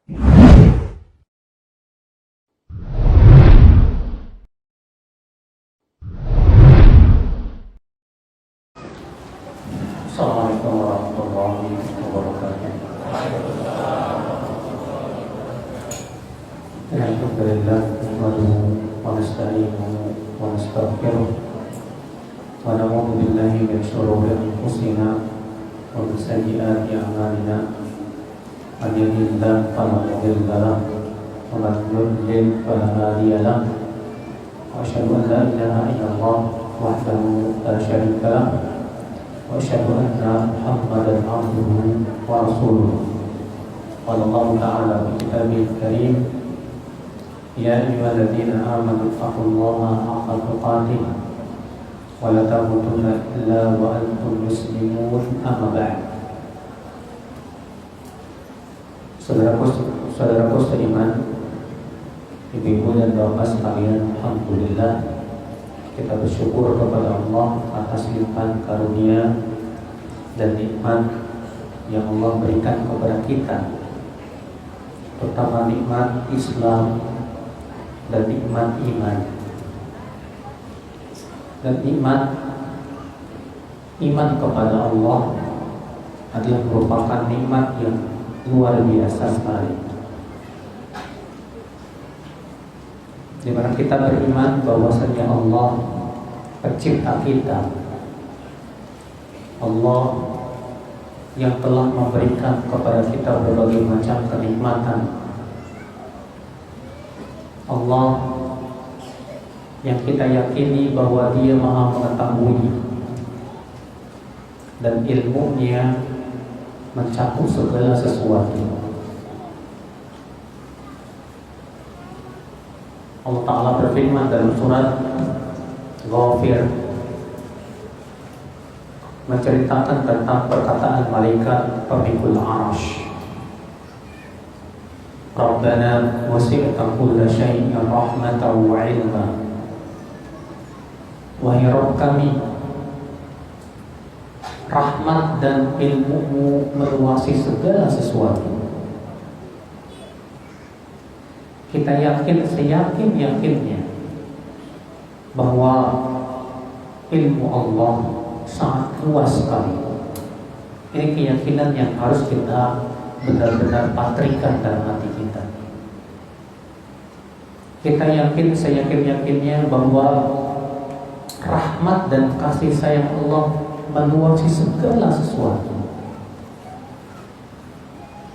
Assalamualaikum warahmatullahi wabarakatuh. Alhamdulillah, nahmaduhu wa nasta'inuhu wa nastaghfiruh wa na'udzu billahi min shururi anfusina wa min sayyiati a'malina. Man yahdihillahu fala mudilla lahu wa man yudlil fala hadiya lahu. Wa asyhadu an la ilaha illallah wahdahu la syarika lahu wa asyhadu anna Muhammadan abduhu wa rasuluh. Qala Allah ta'ala fi kitabihil karim, ya ayyuhalladzina amanu taqullaha haqqa tuqatih wa la tamutunna illa wa antum muslimun. Amma ba'd. Saudaraku seiman, ibu-ibu dan bapak sekalian, alhamdulillah kita bersyukur kepada Allah atas limpahan karunia dan nikmat yang Allah berikan kepada kita, terutama nikmat Islam dan nikmat iman. Dan nikmat iman kepada Allah adalah merupakan nikmat yang luar biasa sekali, di mana kita beriman bahwasanya Allah pencipta kita, Allah yang telah memberikan kepada kita berbagai macam kenikmatan, Allah yang kita yakini bahwa Dia Maha Mengetahui dan ilmunya mencakup segala sesuatu. Allah Ta'ala berfirman dalam surat Ghafir, menceritakan tentang perkataan malaikat pemikul Arasy, Rabbana wasi'ta kulla syai'in rahmatan wa ilma. Wahai Rabb kami, rahmat dan ilmu-Mu meluasi segala sesuatu. Kita yakin, seyakin-yakinnya bahwa ilmu Allah sangat luas sekali. Ini keyakinan yang harus kita benar-benar patrikan dalam hati kita. Kita yakin, seyakin-yakinnya bahwa rahmat dan kasih sayang Allah meluasi segala sesuatu.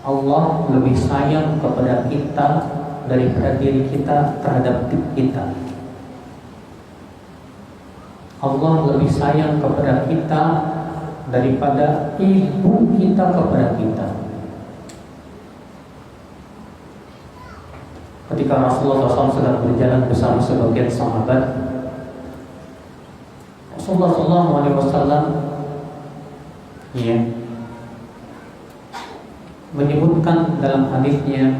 Allah lebih sayang kepada kita daripada diri kita terhadap kita. Allah lebih sayang kepada kita daripada ibu kita kepada kita. Ketika Rasulullah SAW sedang berjalan bersama sebagian sahabat, Rasulullah SAW menyebutkan dalam hadisnya,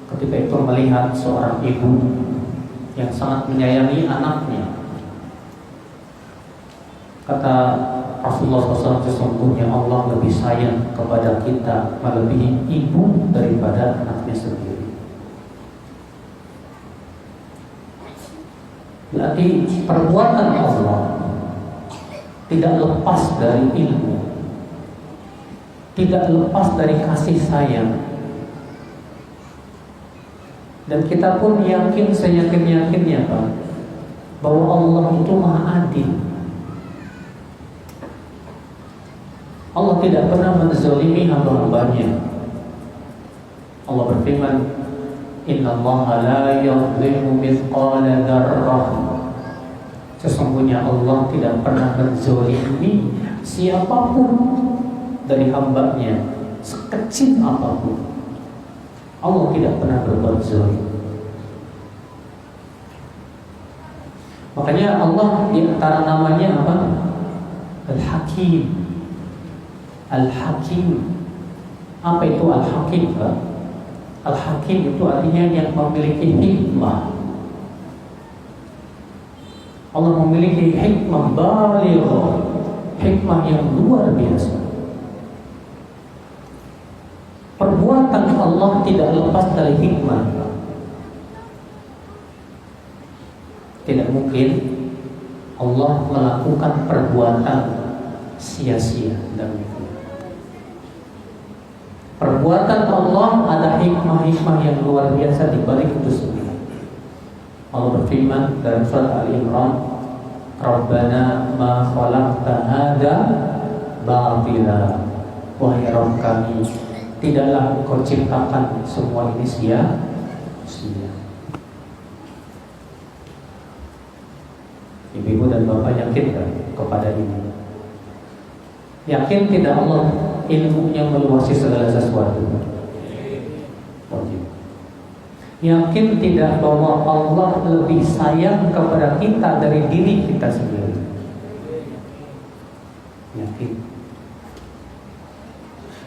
ketika itu melihat seorang ibu yang sangat menyayangi anaknya. Kata Rasulullah SAW, sesungguhnya Allah lebih sayang kepada kita melebihi ibu daripada anaknya sendiri. Berarti perbuatan Allah tidak lepas dari ilmu, tidak lepas dari kasih sayang. Dan kita pun yakin, seyakin-yakinnya Pak, bahwa Allah itu Maha Adil. Allah tidak pernah menzalimi hamba-hambanya. Allah berfirman, Innallaha la yadhlimu mithqala dzarrah. Sesungguhnya Allah tidak pernah menzalimi siapapun dari hambanya, sekecil apapun. Allah tidak pernah berbuat zalim. Makanya Allah di antara namanya apa? Al-Hakim. Al-Hakim. Apa itu Al-Hakim, Pak? Al-Hakim itu artinya yang memiliki hikmah. Allah memiliki hikmah balighah, hikmah yang luar biasa. Perbuatan Allah tidak lepas dari hikmah. Tidak mungkin Allah melakukan perbuatan sia-sia dan perbuatan Allah ada hikmah-hikmah yang luar biasa di balik itu semua. Allah berfirman dalam surat Al-Imran, Rabbana ma khalaqta hadza batila. Wahai Rabb kami, tidaklah Engkau ciptakan semua ini sia-sia. Ibu dan bapak yakin tak kepada ini? Yakin tidak Allah ilmunya meluasi segala sesuatu? Yakin tidak bahwa Allah lebih sayang kepada kita dari diri kita sendiri? Yakin.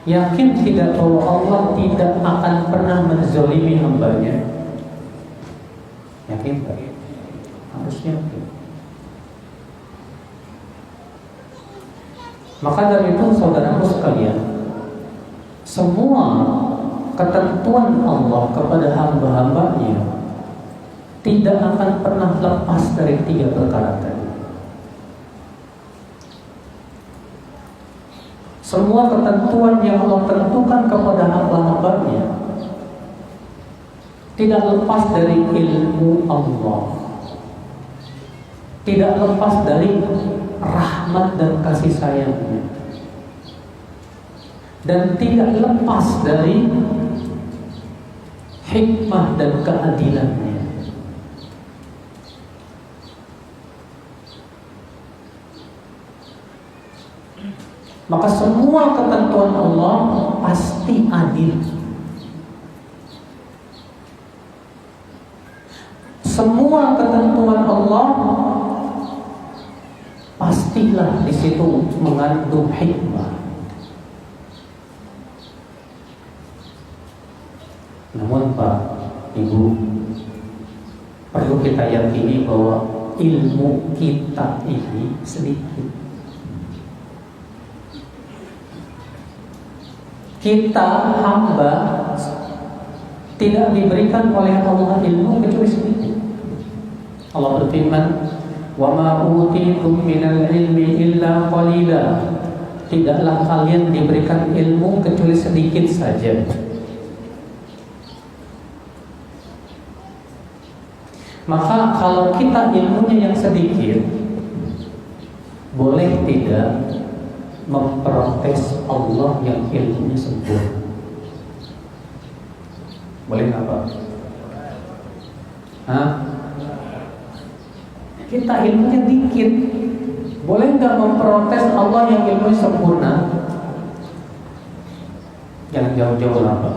Yakin tidak bahwa Allah tidak akan pernah menzalimi hambanya? Yakin tak? Harus yakin. Maka dari itu saudaraku sekalian, semua ketentuan Allah kepada hamba-hambanya tidak akan pernah lepas dari 3 perkara tadi. Semua ketentuan yang Allah tentukan kepada hamba-hambanya tidak lepas dari ilmu Allah, tidak lepas dari rahmat dan kasih sayangnya, dan tidak lepas dari hikmah dan keadilannya. Maka semua ketentuan Allah pasti adil. Semua ketentuan Allah pastilah di situ mengandung hikmah. Namun Pak, Ibu, perlu kita yakini bahwa ilmu kita ini sedikit. Kita hamba tidak diberikan oleh Allah ilmu kecuali sedikit. Allah berfirman, wa ma utitum minal ilmi illa qalila. Tidaklah kalian diberikan ilmu kecuali sedikit saja. Maka kalau kita ilmunya yang sedikit, boleh tidak memprotes Allah yang ilmunya sempurna? Boleh nggak Pak? Hah? Kita ilmunya dikit, boleh nggak memprotes Allah yang ilmunya sempurna? Jangan jauh-jauh lah Pak.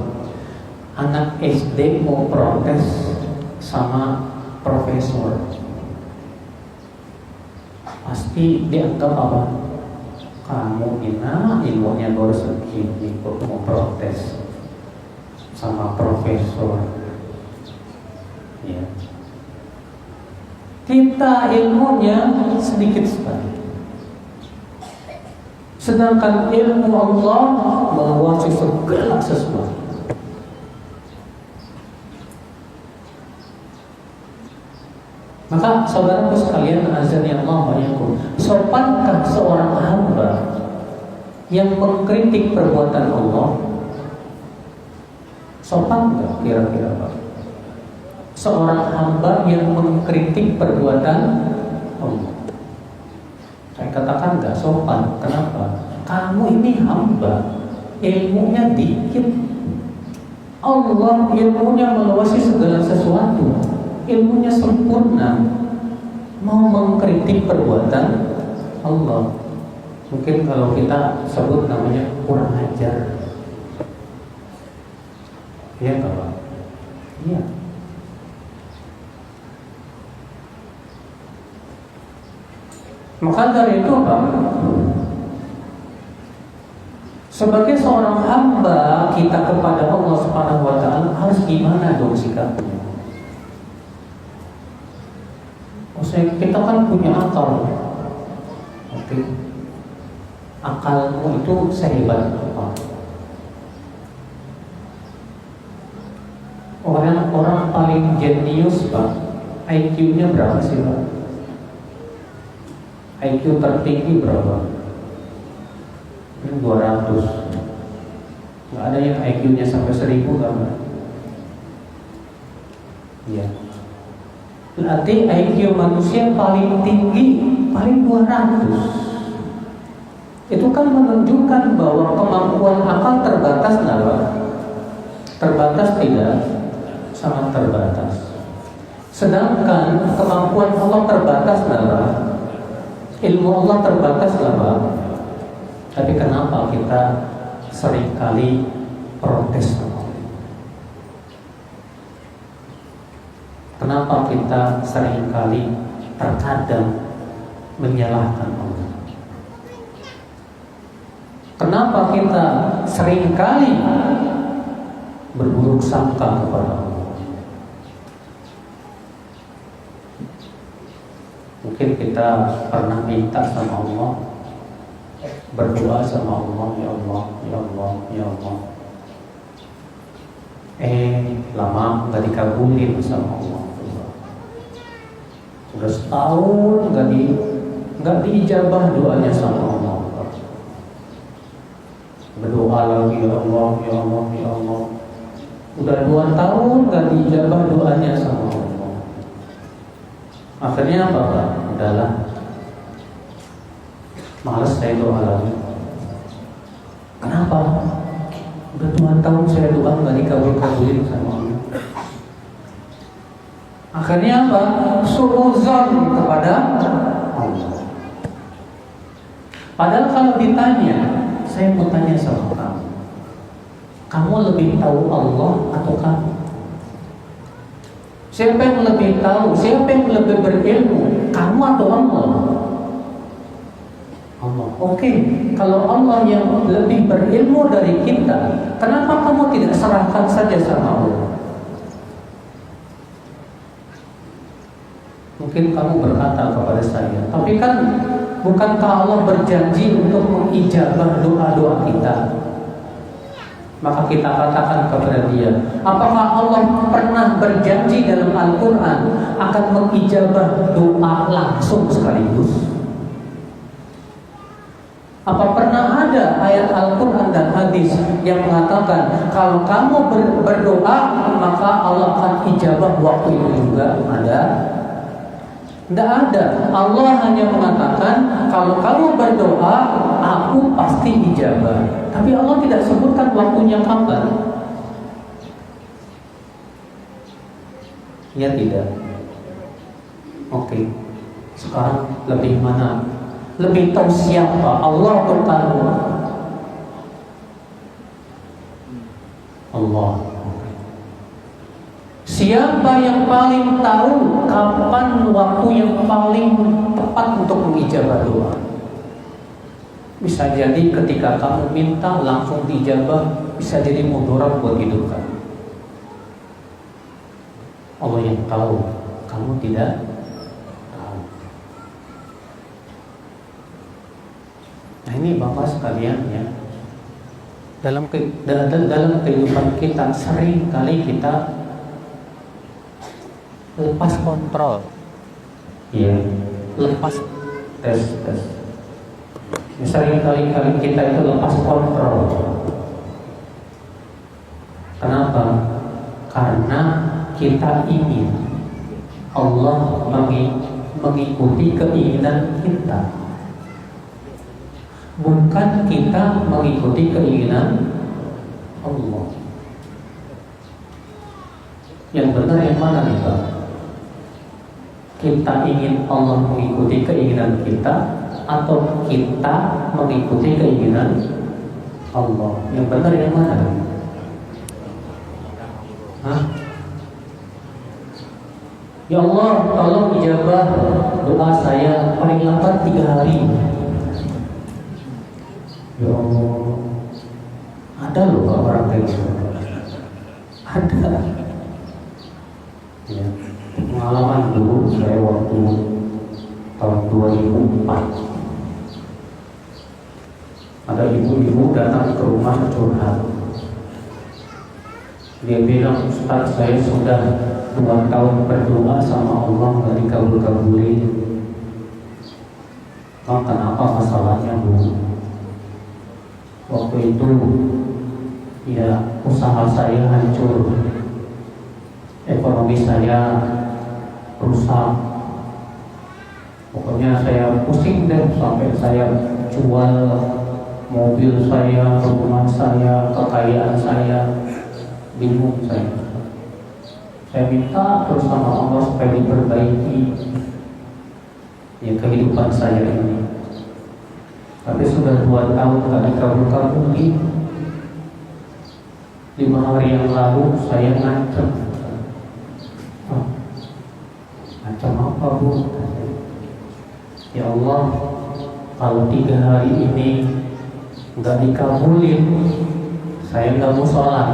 Anak SD mau protes sama profesor, pasti dianggap apa? Kamu ilmunya baru segini kok mau protes sama profesor? Ya. Kita ilmunya sedikit sekali, sedangkan ilmu Allah menguasai segala sesuatu. Maka saudaraku sekalian, azani Allah wa iyyakum, sopankah seorang hamba yang mengkritik perbuatan Allah? Sopan enggak kira-kira Pak? Seorang hamba yang mengkritik perbuatan Allah, saya katakan enggak sopan. Kenapa? Kamu ini hamba, ilmunya dikit. Allah ilmunya meluasi segala sesuatu, ilmunya sempurna. Mau mengkritik perbuatan Allah, mungkin kalau kita sebut namanya kurang ajar. Iya nggak Pak? Iya. Maka dari itu Pak, sebagai seorang hamba kita kepada Allah Subhanahu wa Ta'ala harus gimana dong sikapnya? Kita kan punya akal. Oke. Akalmu itu sehebat apa? paling jenius Pak, IQ-nya berapa sih Pak? IQ tertinggi berapa? Ini 200. Nggak ada yang IQ-nya sampai 1000 kan? Iya. Berarti IQ manusia paling tinggi paling 200. Itu kan menunjukkan bahwa kemampuan akal terbatas nggak? Terbatas tidak? Sangat terbatas. Sedangkan kemampuan Allah terbatas nggak? Ilmu Allah terbatas nggak? Tapi kenapa kita seringkali protes sama Allah? Kenapa kita seringkali terkadang menyalahkan Allah? Kenapa kita seringkali berburuk sangka kepada Allah? Mungkin kita pernah minta sama Allah, berdoa sama Allah, ya Allah, ya Allah, ya Allah. Lama nggak dikabulin sama Allah. Sudah setahun nggak diijabah doanya sama Allah. Berdoa lagi, ya Allah, ya Allah, ya Allah. Udah 2 tahun nggak diijabah doanya sama Allah. Akhirnya apa Pak? Udahlah, malas saya doa lagi. Kenapa? Udah 2 tahun saya doa nggak dikabul-kabulin sama Allah. Akhirnya apa? Suuzon kepada Allah. Padahal kalau ditanya, saya mau tanya sama kamu, kamu lebih tahu Allah atau kamu? Siapa yang lebih tahu? Siapa yang lebih berilmu? Kamu atau Allah? Allah. Oke, kalau Allah yang lebih berilmu dari kita, kenapa kamu tidak serahkan saja sama Allah? Mungkin kamu berkata kepada saya, tapi kan bukankah Allah berjanji untuk mengijabah doa-doa kita? Maka kita katakan kepada dia, apakah Allah pernah berjanji dalam Al-Quran akan mengijabah doa langsung sekaligus? Apa pernah ada ayat Al-Quran dan hadis yang mengatakan kalau kamu berdoa maka Allah akan ijabah waktu itu juga? Ada? Tidak ada. Allah hanya mengatakan kalau kamu berdoa, aku pasti ijabah. Tapi Allah tidak sebutkan waktunya kapan. Ya tidak. Oke. Sekarang lebih mana? Lebih tahu siapa? Allah atau kamu? Allah. Siapa yang paling tahu kapan waktu yang paling tepat untuk mengijabah doa? Bisa jadi ketika kamu minta langsung dijabah, bisa jadi mudarat buat hidup kamu. Allah yang tahu, kamu tidak tahu. Nah ini Bapak sekalian ya, dalam kehidupan kita sering kali kita lepas kontrol. Iya, lepas tes. Sering kali kita itu lepas kontrol. Kenapa? Karena kita ingin Allah mengikuti keinginan kita, bukan kita mengikuti keinginan Allah. Yang benar yang mana nih Pak? Kita ingin Allah mengikuti keinginan kita atau kita mengikuti keinginan Allah? Yang benar yang mana? Hah? Ya Allah, tolong ijabah doa saya paling lambat 3 hari. Ya Allah, ada loh orang kayak gitu. Ada. Ya. Pengalaman dulu saya waktu tahun 2004, ada ibu-ibu datang ke rumah curhat. Dia bilang, Ustaz, saya sudah 2 tahun berdoa sama Allah nggak dikabul-kabulin. Oh, kenapa masalahnya, Bu? Waktu itu ya usaha saya hancur, ekonomi saya rusak. Pokoknya saya pusing deh, sampai saya jual mobil saya, rumah saya, kekayaan saya, bingung saya. Saya minta terus sama Allah supaya diperbaiki ya kehidupan saya ini. Tapi sudah 2 tahun gak dikabul-kabulin. 5 hari yang lalu saya ngancam. Ngancam apa, Bu? Ya Allah, kalau 3 hari ini nggak dikabulin, saya nggak mau sholat.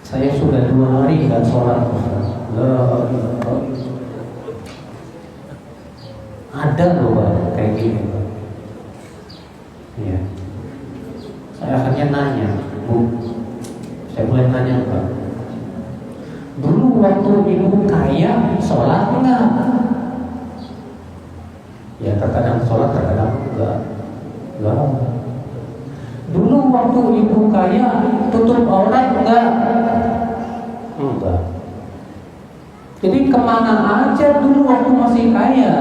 Saya sudah 2 hari nggak sholat. Ada loh, Pak, kayak gini. Ya. Saya akhirnya nanya, Bu, saya boleh nanya, Pak? Dulu waktu ibu kaya, sholat enggak? Ya terkadang sholat, terkadang enggak. Dulu waktu ibu kaya, tutup aurat enggak? Enggak. Jadi kemana aja dulu waktu masih kaya?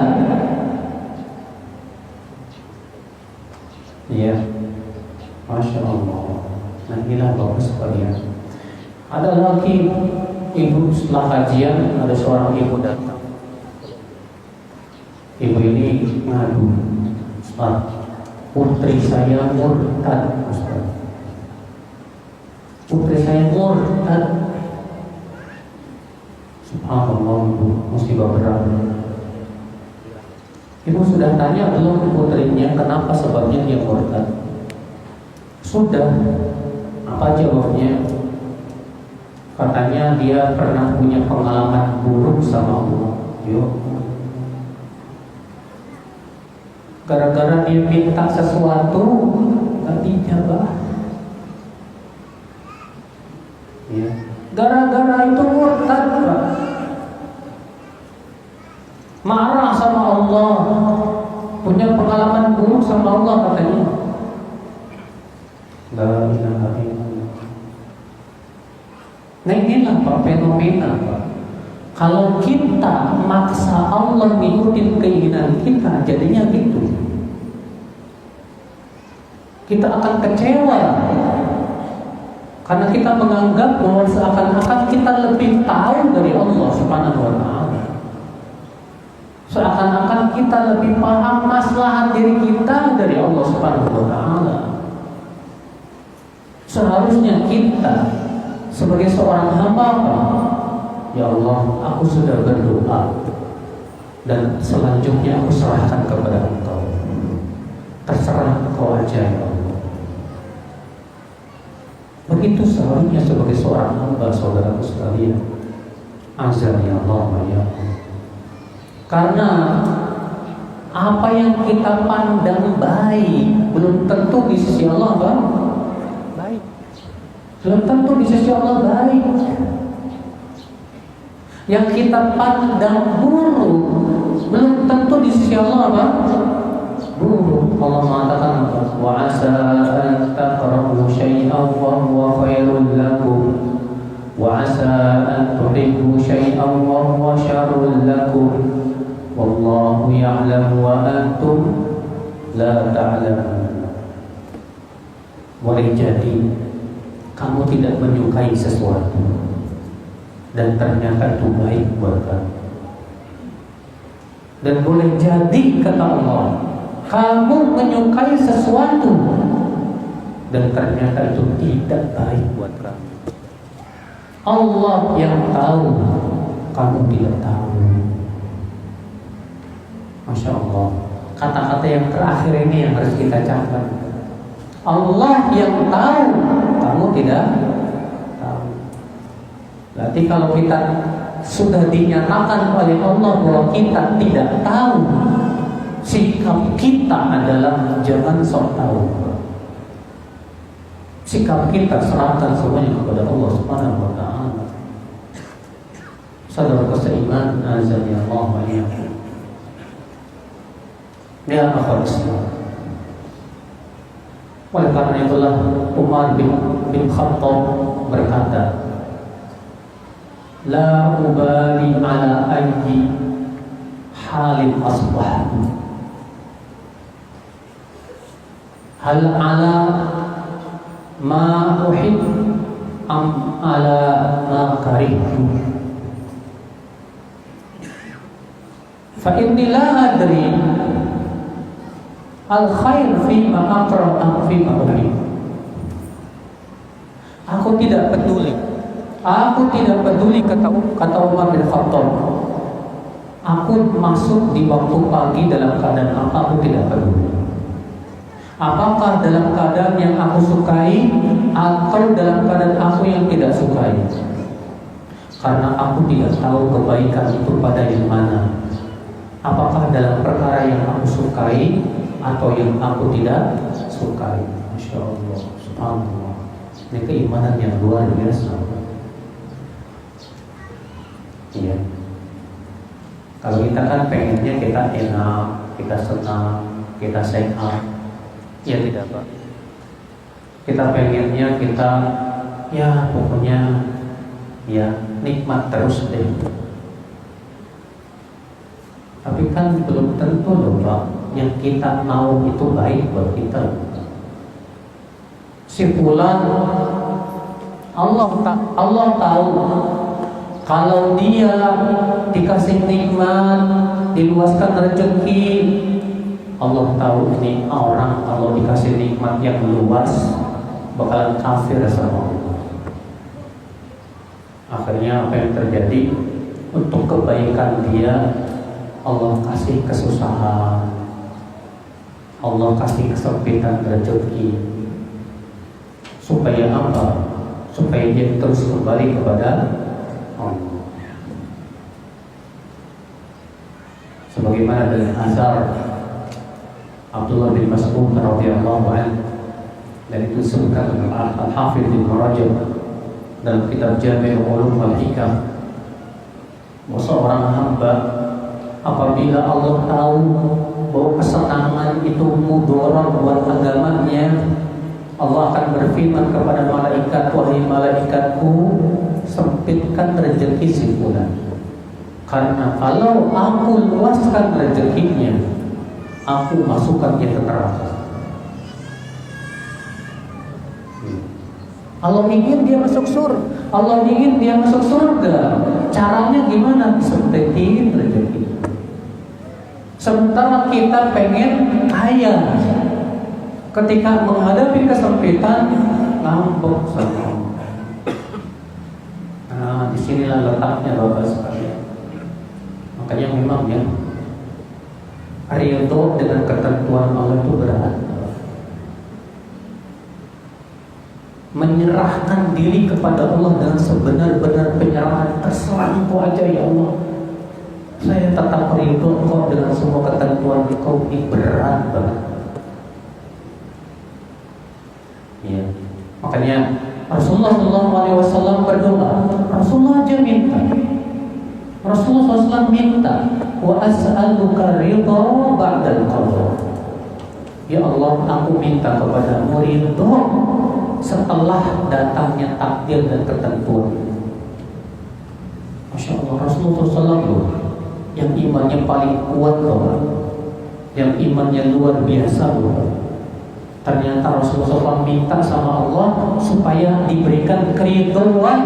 Iya, Masya Allah. Nah inilah bagus sekalian. Ada lagi ibu setelah kajian, ada seorang ibu datang. Ibu ini ngadu, Ustaz, putri saya murtad, Ustaz. Putri saya murtad. Subhanallah, musibah berat. Ibu sudah tanya belum putrinya kenapa sebabnya dia murtad? Sudah. Apa jawabnya? Katanya dia pernah punya pengalaman buruk sama Allah. Yuk. Gara-gara dia minta sesuatu gak dijabah. Ya. Gara-gara itu murtad, Pak. Marah sama Allah, punya pengalaman buruk sama Allah katanya. La ilaha illallah. Nah inilah Pak fenomena, Pak. Kalau kita maksa Allah ngikutin keinginan kita, jadinya gitu. Kita akan kecewa karena kita menganggap bahwa seakan-akan kita lebih tahu dari Allah Subhanahu wa Ta'ala. Seakan-akan kita lebih paham maslahat diri kita dari Allah Subhanahu wa Ta'ala. Seharusnya kita sebagai seorang hamba, ya Allah, aku sudah berdoa dan selanjutnya aku serahkan kepada Engkau. Terserah Engkau aja ya Allah. Begitu seharusnya sebagai seorang hamba, saudaraku sekalian. Azza ya Allah ya. Karena apa yang kita pandang baik belum tentu di sisi Allah baik. Belum tentu di sisi Allah baik. Yang kita pandang buruk belum tentu di sisi Allah buruk. Allah mengatakan wa asa an taqrabu syai'an wa huwa khairul lakum wa asa an tuhibbu syai'an wa huwa syarrul lakum wallahu ya'lamu wa antum la ta'lamun. Boleh jadi kamu tidak menyukai sesuatu dan ternyata itu baik buat kamu. Dan boleh jadi kata Allah, kamu menyukai sesuatu dan ternyata itu tidak baik buat kamu. Allah yang tahu, kamu tidak tahu. Masya Allah. Kata-kata yang terakhir ini yang harus kita catat. Allah yang tahu, kamu tidak tahu. Berarti kalau kita sudah dinyatakan oleh Allah bahwa kita tidak tahu, sikap kita adalah jangan sok tahu. sikap kita serahkan semuanya kepada Allah Subhanahu wa taala. Saudara seiman, azan ya Allah wa iyyakum. Ya akhwat Islam. Oleh karena itulah Umar bin Khattab berkata, la ubali ala ayyi halin asbahtu, hal ala ma uhib am ala ma karihtu, fa inni la adri al khair fima aqra am fima uhib. Aku tidak peduli kata Umar bin Khattab. Aku masuk di waktu pagi dalam keadaan apa, aku tidak peduli. Apakah dalam keadaan yang aku sukai atau dalam keadaan aku yang tidak sukai, karena aku tidak tahu kebaikan itu pada yang mana. Apakah dalam perkara yang aku sukai atau yang aku tidak sukai. Masya Allah, subhanallah. Ini keimanan yang luar biasa. Iya. Kalau kita kan pengennya kita enak, kita senang, kita sehat. Ya tidak Pak. Kita pengennya kita ya pokoknya ya nikmat terus deh. Tapi kan belum tentu loh Pak, yang kita mau itu baik buat kita. Si fulan Allah tahu kalau dia dikasih nikmat, diluaskan rezeki, Allah tahu ini orang kalau dikasih nikmat yang luas bakalan kafir sama Allah. Akhirnya apa yang terjadi? Untuk kebaikan dia Allah kasih kesusahan, Allah kasih kesempitan rezeki. Supaya apa? Supaya dia terus kembali kepada Allah. Sebagaimana dari azar Abdullah bin Mas'ud radhiyallahu anhu, dan itu disebutkan oleh Al-Hafidz Ibnu Rajab dalam kitab Jami' Ulum wal Hikam, bahwa seorang hamba apabila Allah tahu bahwa kesenangan itu mudarat buat agamanya, Allah akan berfirman kepada malaikat, wahai malaikatku, sempitkan rezeki si fulan, karena kalau aku luaskan rezekinya, aku masukkan dia ke neraka. Allah ingin dia masuk surga, Allah ingin dia masuk surga. Caranya gimana? Sempitin rezeki. Sementara kita pengen kaya, ketika menghadapi kesempitan ngambek sama. Nah, disinilah letaknya Bapak sekalian. Makanya memang ya, ridho dengan ketentuan Allah itu berat. Menyerahkan diri kepada Allah dengan sebenar-benar penyerahan, terserah Engkau aja ya Allah, saya tetap ridho kok dengan semua ketentuan Engkau. Ini berat banget. Ya. Makanya Rasulullah SAW berdoa, Rasulullah aja minta, Rasulullah SAW minta, wa as'aluka ridha ba'dal qada. Ya Allah, aku minta kepadamu ridho setelah datangnya takdir dan ketentuan. Masya Allah, Rasulullah SAW yang imannya paling kuat loh, yang imannya luar biasa loh. Ternyata Rasulullah SAW minta sama Allah supaya diberikan keridhaan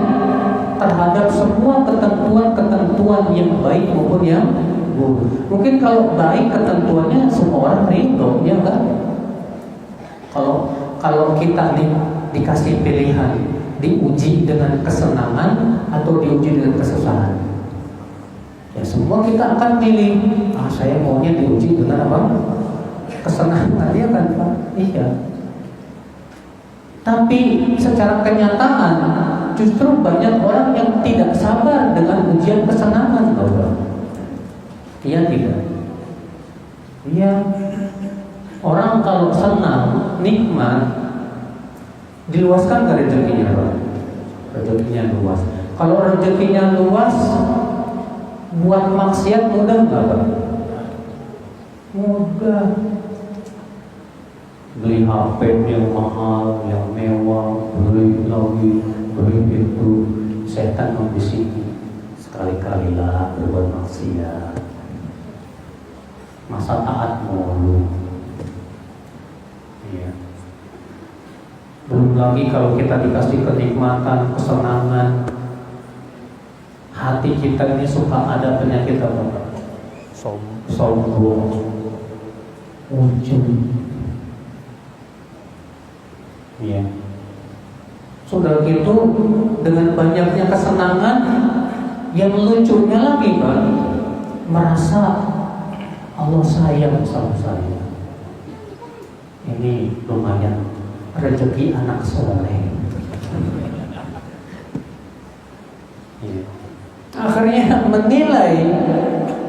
terhadap semua ketentuan-ketentuan yang baik maupun yang buruk. Mungkin kalau baik ketentuannya semua orang ridho, ya enggak? Kalau kita dikasih pilihan, diuji dengan kesenangan atau diuji dengan kesusahan, ya semua kita akan pilih, saya maunya diuji dengan apa? Kesenangan, ya kan Pak? Iya. Tapi secara kenyataan justru banyak orang yang tidak sabar dengan ujian kesenangan, Bapak. Iya tidak? Iya. Orang kalau senang, nikmat, Diluaskan gak rezekinya Pak? Rezekinya luas. Kalau rezekinya luas, buat maksiat mudah nggak Pak? Mudah. Beli HP yang mahal, yang mewah, beli lagi, beli itu. Setan membisiki, sekali-kalilah berbuat maksiat. Masa taat mulu. Iya. Belum lagi kalau kita dikasih kenikmatan, kesenangan, hati kita ini suka ada penyakit apa? Sombong, ujub. Iya. Sudah gitu, dengan banyaknya kesenangan, yang lucunya lagi Pak, merasa Allah sayang sama saya. Ini lumayan rezeki anak soleh. Ya. Akhirnya menilai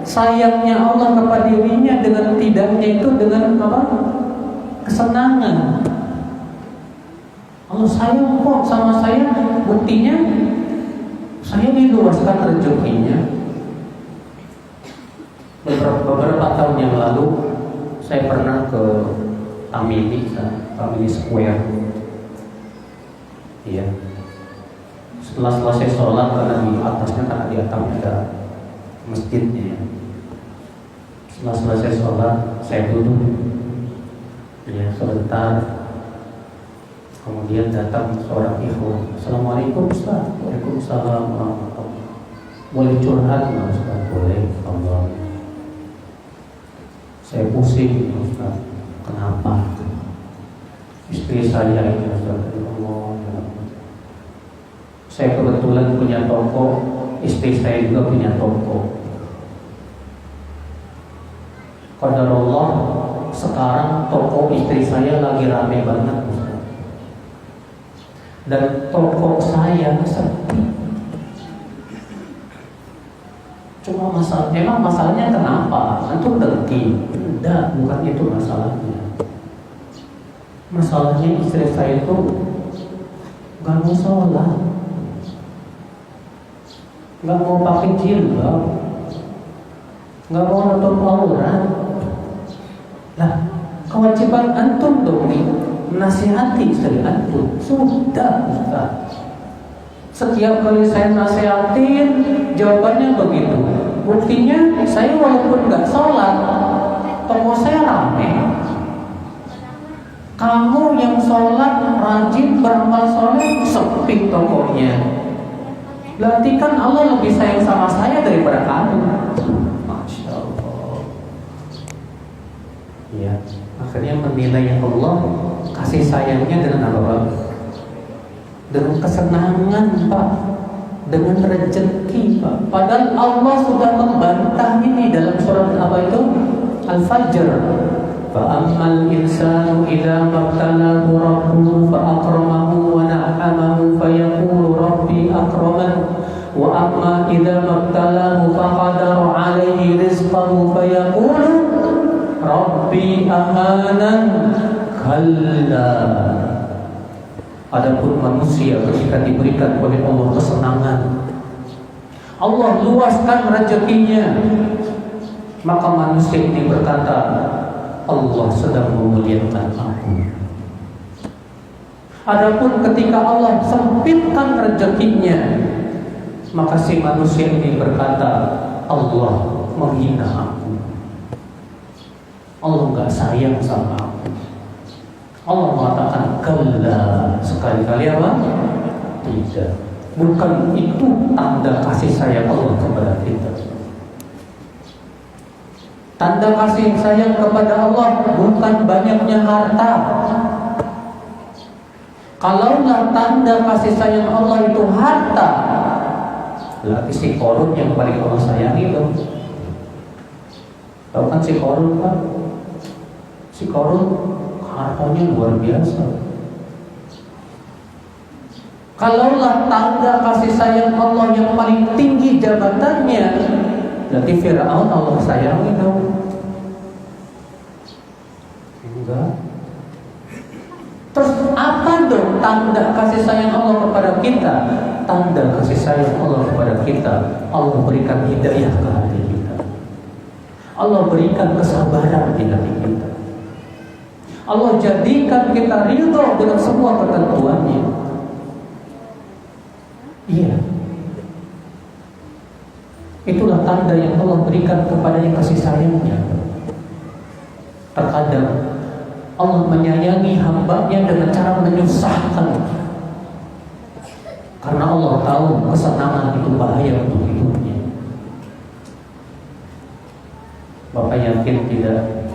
sayangnya Allah kepada dirinya dengan tidaknya itu dengan apa? Kesenangan. Allah sayang kok sama saya, buktinya saya diluaskan rezekinya. Beberapa tahun yang lalu saya pernah ke Tamili Square. Iya. Setelah selesai sholat, karena di atasnya, karena di atapnya ada masjidnya. Setelah selesai sholat, saya duduk. Ya, sebentar. Kemudian datang seorang ikhwan. Assalamualaikum Ustaz. Waalaikumsalam warahmatullahi. Boleh curhat nggak Ustaz? Boleh. Allah. Saya pusing Ustaz. Kenapa? Istri saya ini Ustaz. Allah. Saya kebetulan punya toko. Istri saya juga punya toko. Qadarullah, sekarang toko istri saya lagi rame banget Ustaz. Dan toko saya sepi. Cuma emang masalahnya kenapa? Antum dengki? Tidak, bukan itu masalahnya. Masalahnya istri saya itu gak mau sholat, gak mau pakai jilbab, gak mau nonton aurat. Lah, kewajiban antum dong nih nasihati istri antum. Sudah Ustaz. Setiap kali saya nasihatin, jawabannya begitu. Buktinya saya walaupun gak sholat, toko saya rame. Kamu yang sholat, rajin, beramal soleh, sepi tokonya. Berarti kan Allah lebih sayang sama saya daripada kamu. Masya Allah. Ya, akhirnya menilai Allah kasih sayangnya dengan apa? Dengan kesenangan Pak, dengan rezeki Pak. Padahal Allah sudah membantah ini dalam surat apa itu? Al-Fajr. Fa'ammal insanu idza mabtalahu rabbuhu fa'akramahu wa na'amahu fayaqulu rabbi akraman wa amma idza mabtalahu faqadara 'alaihi rizqahu fayaqulu rabbi ahanan. Kalla. Adapun manusia ketika diberikan oleh Allah kesenangan, Allah luaskan rezekinya, maka manusia ini berkata, Allah sedang memuliakan aku. Adapun ketika Allah sempitkan rezekinya, maka si manusia ini berkata, Allah menghina aku. Allah gak sayang sama aku. Allah mengatakan kalla, sekali-kali apa? Tidak. Bukan itu tanda kasih sayang Allah kepada kita. Tanda kasih sayang kepada Allah bukan banyaknya harta. Kalaulah tanda kasih sayang Allah itu harta, berarti si Korun yang paling Allah sayangi dong. Tahu kan si Korun Pak? Si Korun hartanya luar biasa. Kalaulah tanda kasih sayang Allah yang paling tinggi jabatannya, berarti Fir'aun Allah sayangi dong. Enggak. Terus apa dong tanda kasih sayang Allah kepada kita? Tanda kasih sayang Allah kepada kita, Allah berikan hidayah ke hati kita, Allah berikan kesabaran di hati kita, Allah jadikan kita ridho dengan semua ketentuannya. Iya, itulah tanda yang Allah berikan kepada yang kasih sayangnya. Terkadang Allah menyayangi hamba-Nya dengan cara menyusahkan, karena Allah tahu kesenangan itu bahaya untuk hidupnya. Bapak yakin tidak?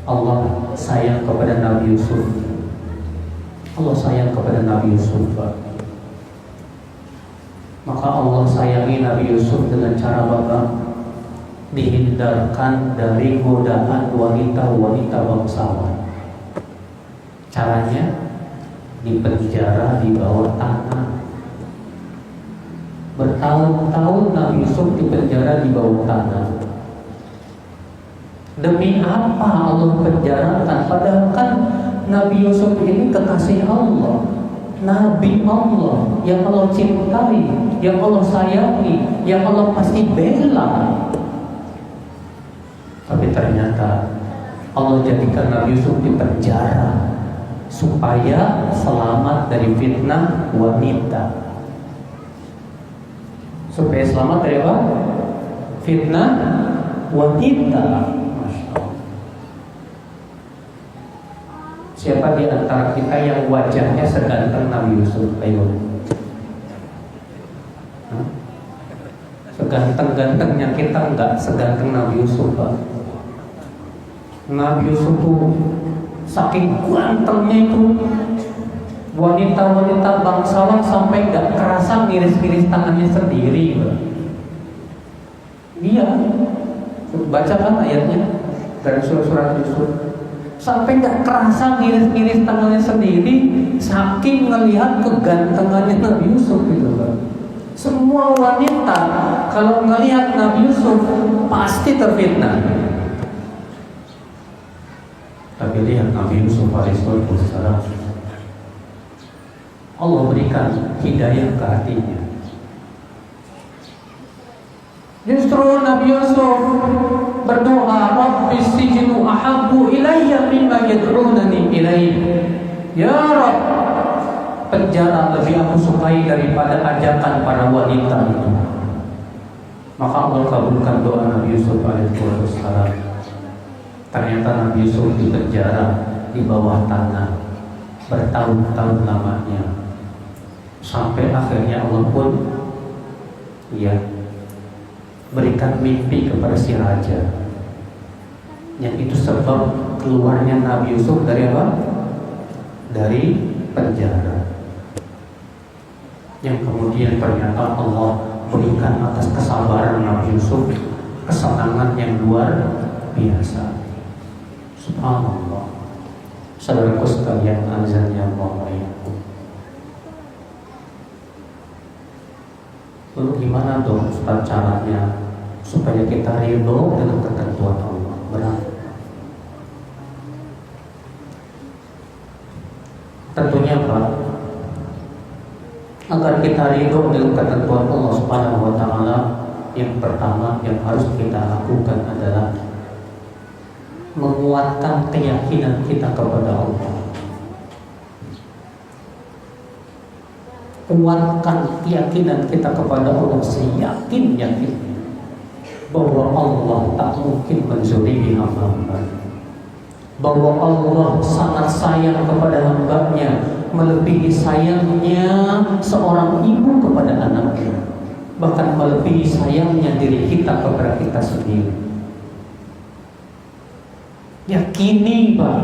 Allah sayang kepada Nabi Yusuf. Allah sayang kepada Nabi Yusuf, Pak. Maka Allah sayangi Nabi Yusuf dengan cara Bapak dihindarkan dari godaan wanita-wanita bangsawan. Caranya dipenjara di bawah tanah. Bertahun-tahun Nabi Yusuf dipenjara di bawah tanah. Demi apa Allah penjarakan? Padahal kan Nabi Yusuf ini kekasih Allah, Nabi Allah yang Allah cintai, yang Allah sayangi, yang Allah pasti bela. Tapi ternyata Allah jadikan Nabi Yusuf di penjara supaya selamat dari fitnah wanita. Supaya selamat dari apa? Fitnah wanita. Masya Allah. Siapa di antara kita yang wajahnya seganteng Nabi Yusuf? Ayo. Seganteng-gantengnya kita enggak seganteng Nabi Yusuf, Pak. Nabi Yusuf tuh saking gantengnya itu, wanita-wanita bangsawan sampai gak kerasa ngiris-ngiris tangannya sendiri, Pak. Iya, bacakan ayatnya dari surat Yusuf. Sampai gak kerasa ngiris-ngiris tangannya sendiri, saking ngelihat kegantengannya Nabi Yusuf gitu, Pak. Semua wanita kalau ngelihat Nabi Yusuf pasti terfitnah. Tapi lihat Nabi Yusuf alaihissalam, Allah berikan hidayah ke hatinya. Justru Nabi Yusuf berdoa, Rabbi sijnu ahabbu ilayya mimma yad'unani ilayhi. Ya Rabb, penjara lebih aku sukai daripada ajakan para wanita itu. Maka Allah kabulkan doa Nabi Yusuf alaihissalam. Ternyata Nabi Yusuf di penjara di bawah tanah bertahun-tahun lamanya, sampai akhirnya Allah pun berikan mimpi kepada si raja. Yang itu sebab keluarnya Nabi Yusuf dari apa? Dari penjara. Yang kemudian ternyata Allah berikan atas kesabaran Nabi Yusuf kesenangan yang luar biasa. Subhanallah. Saudaraku sekalian, azannya Allah. Lalu gimana dong Ustaz caranya supaya kita ridho dengan ketentuan Allah? Berat. Tentunya Pak, agar kita ridho dengan ketentuan Allah Subhanahu wa taala, yang pertama yang harus kita lakukan adalah menguatkan keyakinan kita kepada Allah. Kuatkan keyakinan kita kepada Allah seyakin-yakin bahwa Allah tak mungkin menzalimi hamba-hamba, bahwa Allah sangat sayang kepada hamba-Nya melebihi sayangnya seorang ibu kepada anaknya, bahkan melebihi sayangnya diri kita kepada kita sendiri. Yakini Pak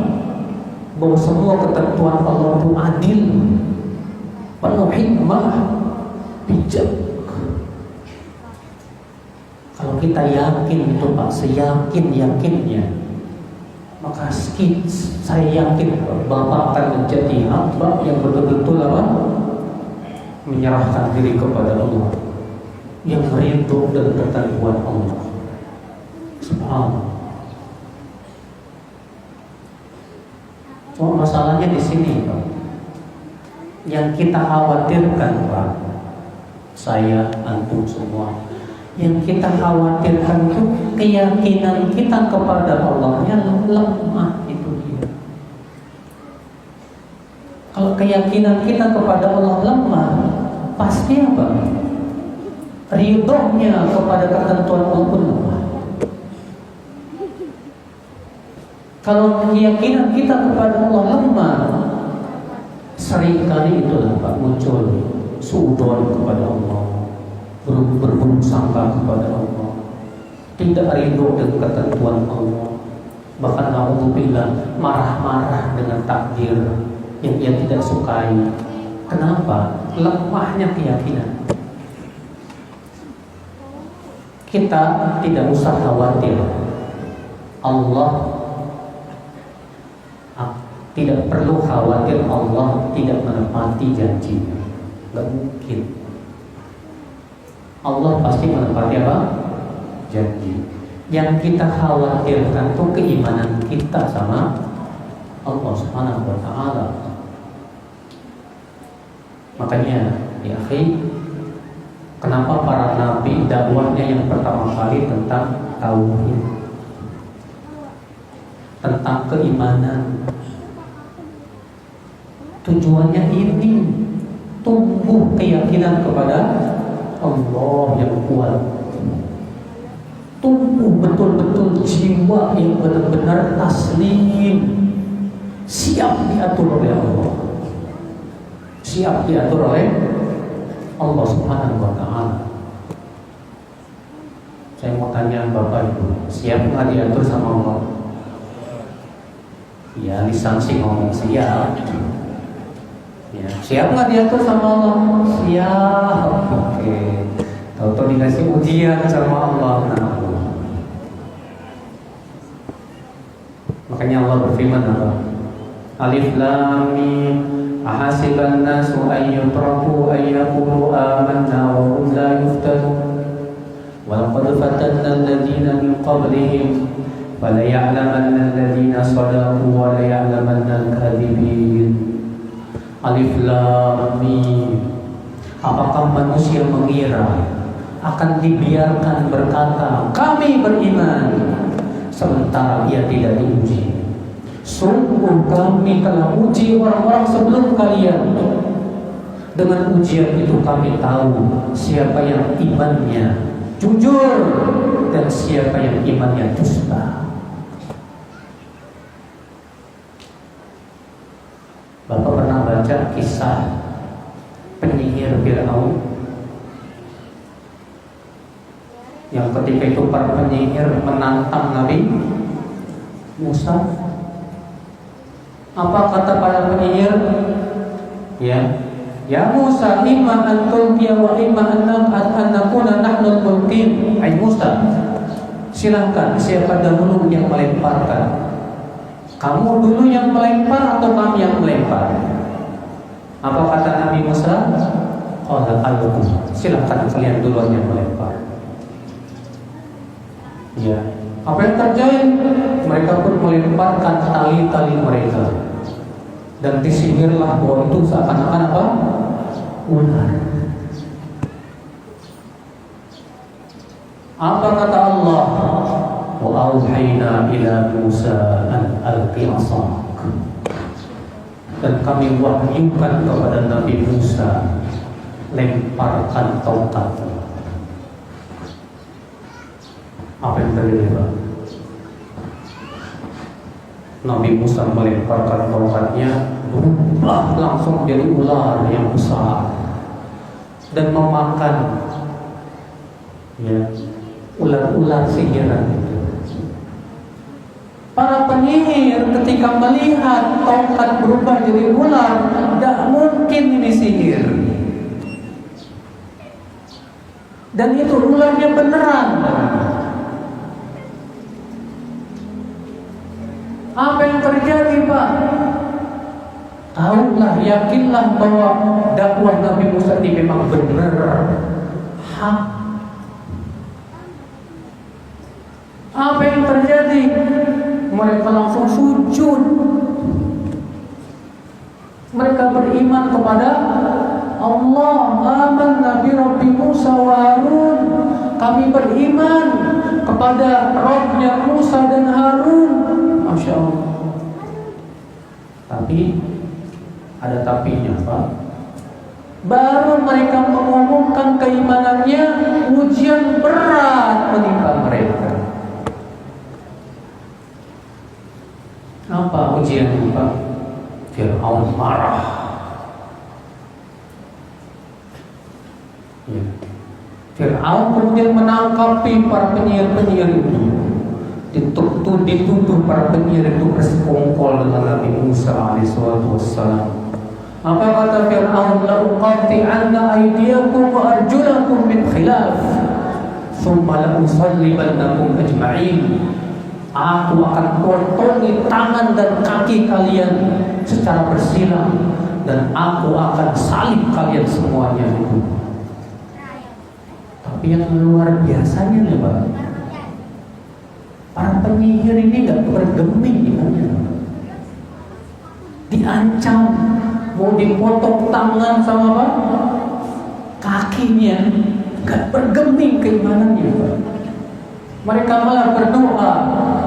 bahwa semua ketentuan Allah itu adil, penuh hikmah, bijak. Kalau kita yakin itu Pak, seyakin-yakinnya, maka saya yakin Bapak akan menjadi hamba yang betul-betul apa? Menyerahkan diri kepada Allah, yang ridho dan ketentuan Allah. Subhanallah. Cuma masalahnya di sini, Pak. Yang kita khawatirkan, Pak, saya, antum semua, yang kita khawatirkan itu keyakinan kita kepada Allah yang lemah, itu dia. Kalau keyakinan kita kepada Allah lemah, pasti apa? Ridhonya kepada ketentuan Allah pun lemah. Kalau keyakinan kita kepada Allah lemah, seringkali itulah Pak muncul suudon kepada Allah, berburuk sangka kepada Allah, tidak ridho dengan ketentuan Allah, bahkan naudzubillah marah-marah dengan takdir yang ia tidak sukai. Kenapa? Lemahnya keyakinan. Kita tidak usah khawatir. Allah tidak perlu khawatir Allah tidak menepati janjinya. Gak mungkin. Allah pasti menepati apa? Janji. Yang kita khawatirkan itu keimanan kita sama Allah Subhanahu wa Ta'ala. Makanya, ya akhi, kenapa para nabi dakwahnya yang pertama kali tentang tauhid, tentang keimanan. Tujuannya ini, tumbuh keyakinan kepada Allah yang kuat, tumbuh betul-betul jiwa yang benar-benar taslim, siap diatur oleh Allah, siap diatur oleh Allah Subhanahu wa Ta'ala. Saya mau tanya Bapak Ibu, siap nggak diatur sama Allah? Ya, lisan sih ngomong siap. Ya, siap nggak diatur sama Allah? Siap. Oke. Tahu-tahu dikasih ujian sama Allah. Nah, makanya Allah berfirman apa? Alif Lam Mim. Ahasiban nasu an yutraku an yaqulu amanna wa hum la yuftanun. Wa laqad fatanna alladziina min qablihim fala ya'lamanna alladziina shadaqu wa la ya'lamanna al-kadhibin. Alif Lam Mim. Apakah manusia mengira akan dibiarkan berkata kami beriman sementara ia tidak diuji? Sungguh kami telah uji orang-orang sebelum kalian. Dengan ujian itu kami tahu siapa yang imannya jujur dan siapa yang imannya dusta. Bapak pernah baca kisah penyihir Fir'aun yang ketika itu para penyihir menantang Nabi Musa? Apa kata para penyihir? Ya Musa, imma an tulqiya wa imma an nakuna nahnu al-mulqin. Hai Musa, silakan siapa dahulu yang melemparkan? Kamu dulu yang melempar atau kami yang melempar? Apa kata Nabi Musa? Qala alqu. Silakan kalian duluan yang melempar. Ya. Apa yang terjadi? Mereka pun melemparkan tali-tali mereka. Dan disihirlah bahwa itu seakan-akan apa? Ular. Apa kata Allah? Wa auhayna ila Musa an alqi 'asak. Dan kami wahyukan kepada Nabi Musa, lemparkan tongkatmu. Apa yang terjadi, Pak? Nabi Musa melemparkan tongkatnya, berubah langsung jadi ular yang besar dan memakan ular-ular sihiran itu. Para penyihir ketika melihat tongkat berubah jadi ular, tidak mungkin ini sihir. Dan itu ularnya beneran. Apa yang terjadi, Pak? Tahulah, yakinlah bahwa dakwah Nabi Musa ini memang benar, hak. Apa yang terjadi? Mereka langsung sujud. Mereka beriman kepada Allah. Amanna bi Rabbi Musa wa Harun. Kami beriman kepada Rabbnya Musa dan Harun. Masya Allah. Tapi ada tapinya, Pak. Baru mereka mengumumkan keimanannya, ujian berat menimpa mereka. Apa ujiannya, Pak? Fir'aun marah. Ya. Fir'aun kemudian menangkapi para penyihir-penyihir itu. Dituduh para penyihir itu bersekongkol dengan Nabi Musa alaihissalam. Apa kata Fir'aun? La uqatti'anna aydiyakum wa arjulakum min khilaf, thumma la usallibannakum ajma'in. Aku akan potongi tangan dan kaki kalian secara bersilang, dan aku akan salib kalian semuanya itu. Tapi yang luar biasanya nih, Pak, para penyihir ini nggak bergeming imannya. Diancam mau dipotong tangan sama apa? Kakinya, nggak bergeming keimanannya, Pak. Mereka malah berdoa,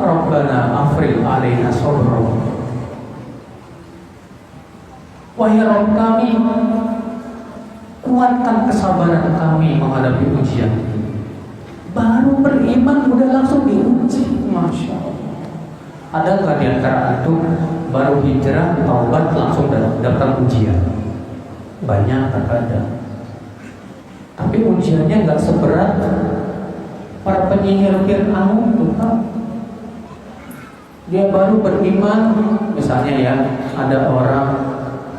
Rabbana afril alaina sabra. Wahai Rabb kami, kuatkan kesabaran kami menghadapi ujian ini. Baru beriman udah langsung diuji. Masya Allah. Ada nggak di antara antum baru hijrah, taubat langsung datang ujian? Banyak, terkadang. Tapi ujiannya nggak seberat para penyihir Fir'aun itu, Pak. Dia baru beriman, misalnya ya, ada orang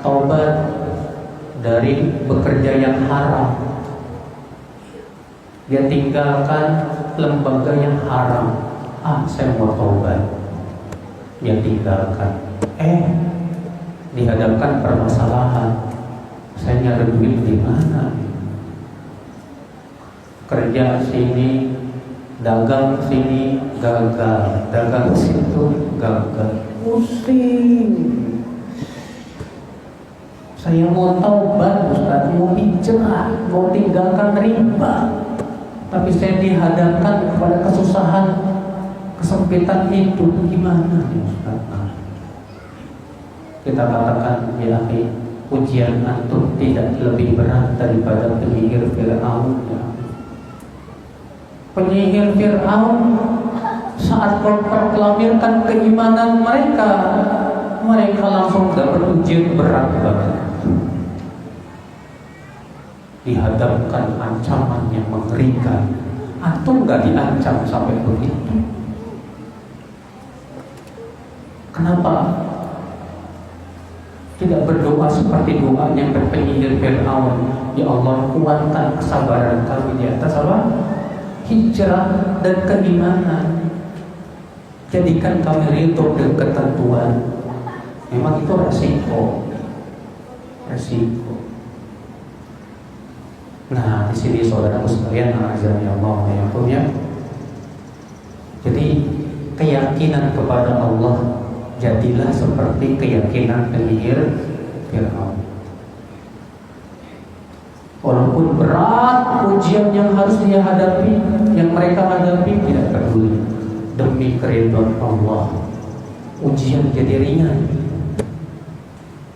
taubat dari bekerja yang haram. Dia tinggalkan lembaga yang haram. Saya mau taubat. Dia tinggalkan. Dihadapkan permasalahan. Saya nyari duit di mana? Kerja sini, dagang sini, gagal. Dagang situ, gagal. Pusing. Saya mau taubat, Ustaz, mau hijrah, mau tinggalkan riba, tapi saya dihadapkan kepada kesusahan, kesempitan hidup. Gimana, Ustaz? Kita katakan, ya akhi, ujian antum tidak lebih berat daripada penyihir Fir'aun. Penyihir Fir'aun saat memproklamirkan keimanan mereka langsung dapat ujian berat banget. Dihadapkan ancaman yang mengerikan. Antum nggak diancam sampai begitu? Kenapa tidak berdoa seperti doanya penyihir Fir'aun? Ya Allah, kuatkan kesabaran kami di atas apa? Hijrah dan keimanan. Jadikan kami ridho dengan ketentuan. Memang itu resiko. Nah, di sini saudaraku sekalian, azan ya Allah ya punya. Jadi keyakinan kepada Allah jadilah seperti keyakinan penyihir Fir'aun. Walaupun berat ujian yang harus dia hadapi, yang mereka hadapi, tidak peduli. Demi keridhaan Allah, ujian jadi ringan,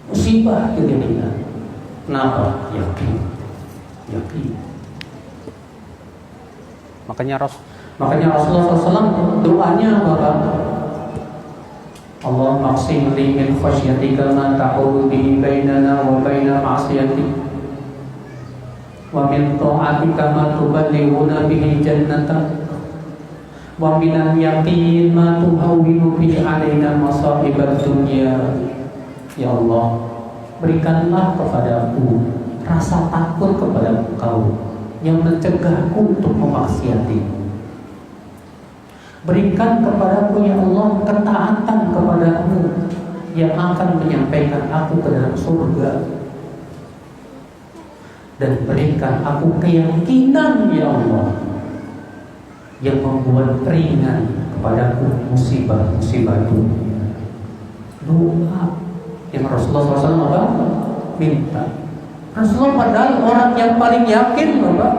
musibah jadi ringan. Kenapa? Yakin. Makanya Rasulullah SAW doanya apa? Allah maqsim li min khasyatika ma ta'ulu bihi bainana wa baina ma'siyatik, wa min ta'atika ma tuballighuna bihi jannatak, wa minal yaqin ma tuhawwinu bihi alaina masa'ibad dunya. Ya Allah, berikanlah kepadaku rasa takut kepada Engkau yang mencegahku untuk memaksiatimu. Berikan kepadaku ya Allah ketaatan kepadamu yang akan menyampaikan aku ke dalam surga. Dan berikan aku keyakinan ya Allah yang membuat ringan kepadaku musibah-musibah dunia. Doa Yang Rasulullah SAW apa? Minta. Rasulullah padahal orang yang paling yakin Bapak,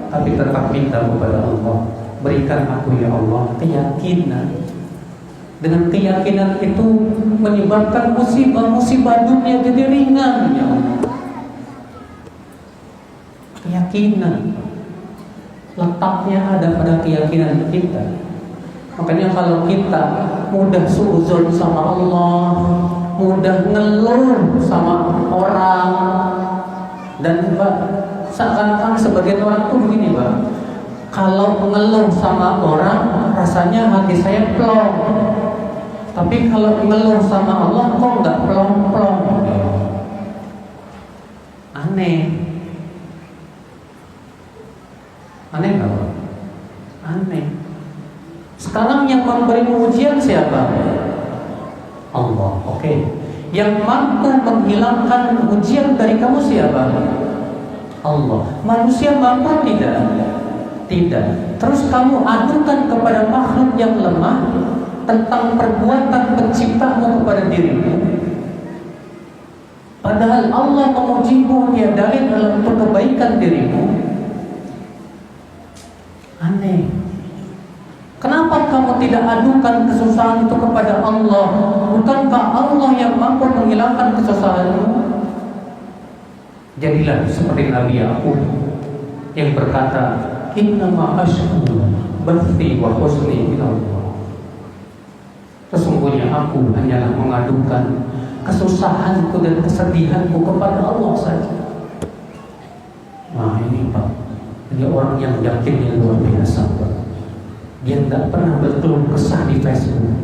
tapi tetap minta kepada Allah, berikan aku ya Allah keyakinan. Dengan keyakinan itu menyebabkan musibah-musibah dunia jadi ringan ya Allah. Keyakinan letaknya ada pada keyakinan kita. Makanya kalau kita mudah suudzon sama Allah, mudah ngeluh sama orang, dan seakan-akan sebagian orang tuh begini Pak, kalau mengeluh sama orang rasanya hati saya plong, tapi kalau mengeluh sama Allah kok nggak plong-plong. Aneh nggak Pak? Aneh. Sekarang yang memberi ujian siapa? Allah. Oke. Yang mampu menghilangkan ujian dari kamu siapa? Allah. Manusia mampu tidak? Tidak. Terus kamu adukan kepada makhluk yang lemah tentang perbuatan penciptamu kepada dirimu. Padahal Allah memujimu, Dia dalil dalam kebaikan dirimu. Aneh. Kenapa kamu tidak adukan kesusahan itu kepada Allah? Bukankah Allah yang mampu menghilangkan kesusahanmu? Jadilah seperti Nabi Yakub yang berkata, "Innama ashku bathi wa husni ila Allah." Sesungguhnya aku hanyalah mengadukan kesusahanku dan kesedihanku kepada Allah saja. Nah ini Pak, ini orang yang yakinnya luar biasa Pak. Dia tidak pernah berkeluh kesah di Facebook.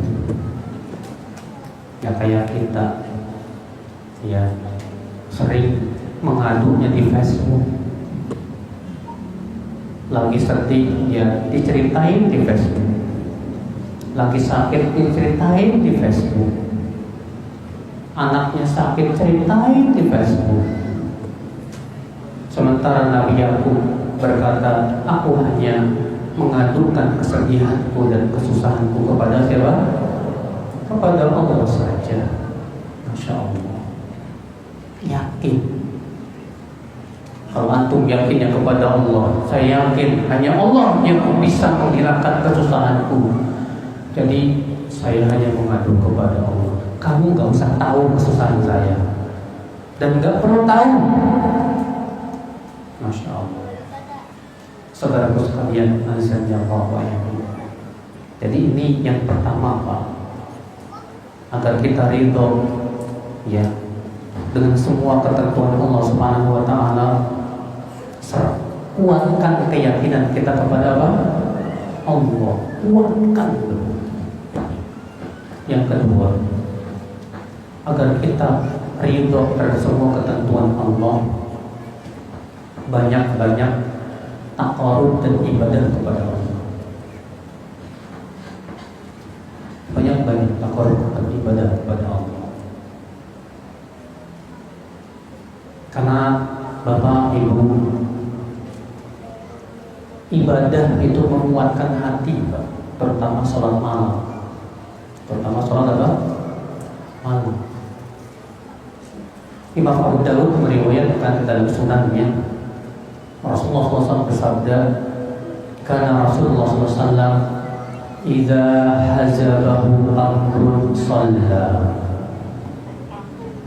Ya kayak kita, ya sering mengadunya di Facebook. Lagi sedih, ya diceritain di Facebook. Lagi sakit, diceritain di Facebook. Anaknya sakit, ceritain di Facebook. Sementara Nabi Yakub berkata, aku hanya mengadukan kesedihanku dan kesusahanku kepada siapa? Kepada Allah saja. Masya Allah. Yakin. Kalau antum yakinnya kepada Allah, saya yakin hanya Allah yang bisa menghilangkan kesusahanku. Jadi saya hanya mengadu kepada Allah. Kamu gak usah tahu kesusahan saya, dan gak perlu tahu. Masya Allah. Saudaraku sekalian, azannya Allah. Jadi ini yang pertama Pak, agar kita ridho ya dengan semua ketentuan Allah Subhanahu wa taala. Kuatkan keyakinan kita kepada apa? Allah. Kuatkan. Yang kedua, agar kita ridho terhadap semua ketentuan Allah, banyak-banyak taqarrub dan ibadah kepada Allah. Banyak-banyak taqarrub dan ibadah kepada Allah. Karena Bapak Ibu, ibadah itu menguatkan hati, Pak. Terutama sholat malam. Terutama sholat apa? Malam. Imam Abu Dawud meriwayatkan dalam sunannya, Rasulullah SAW bersabda, karena Rasulullah SAW idza hazabahu amrun shalla.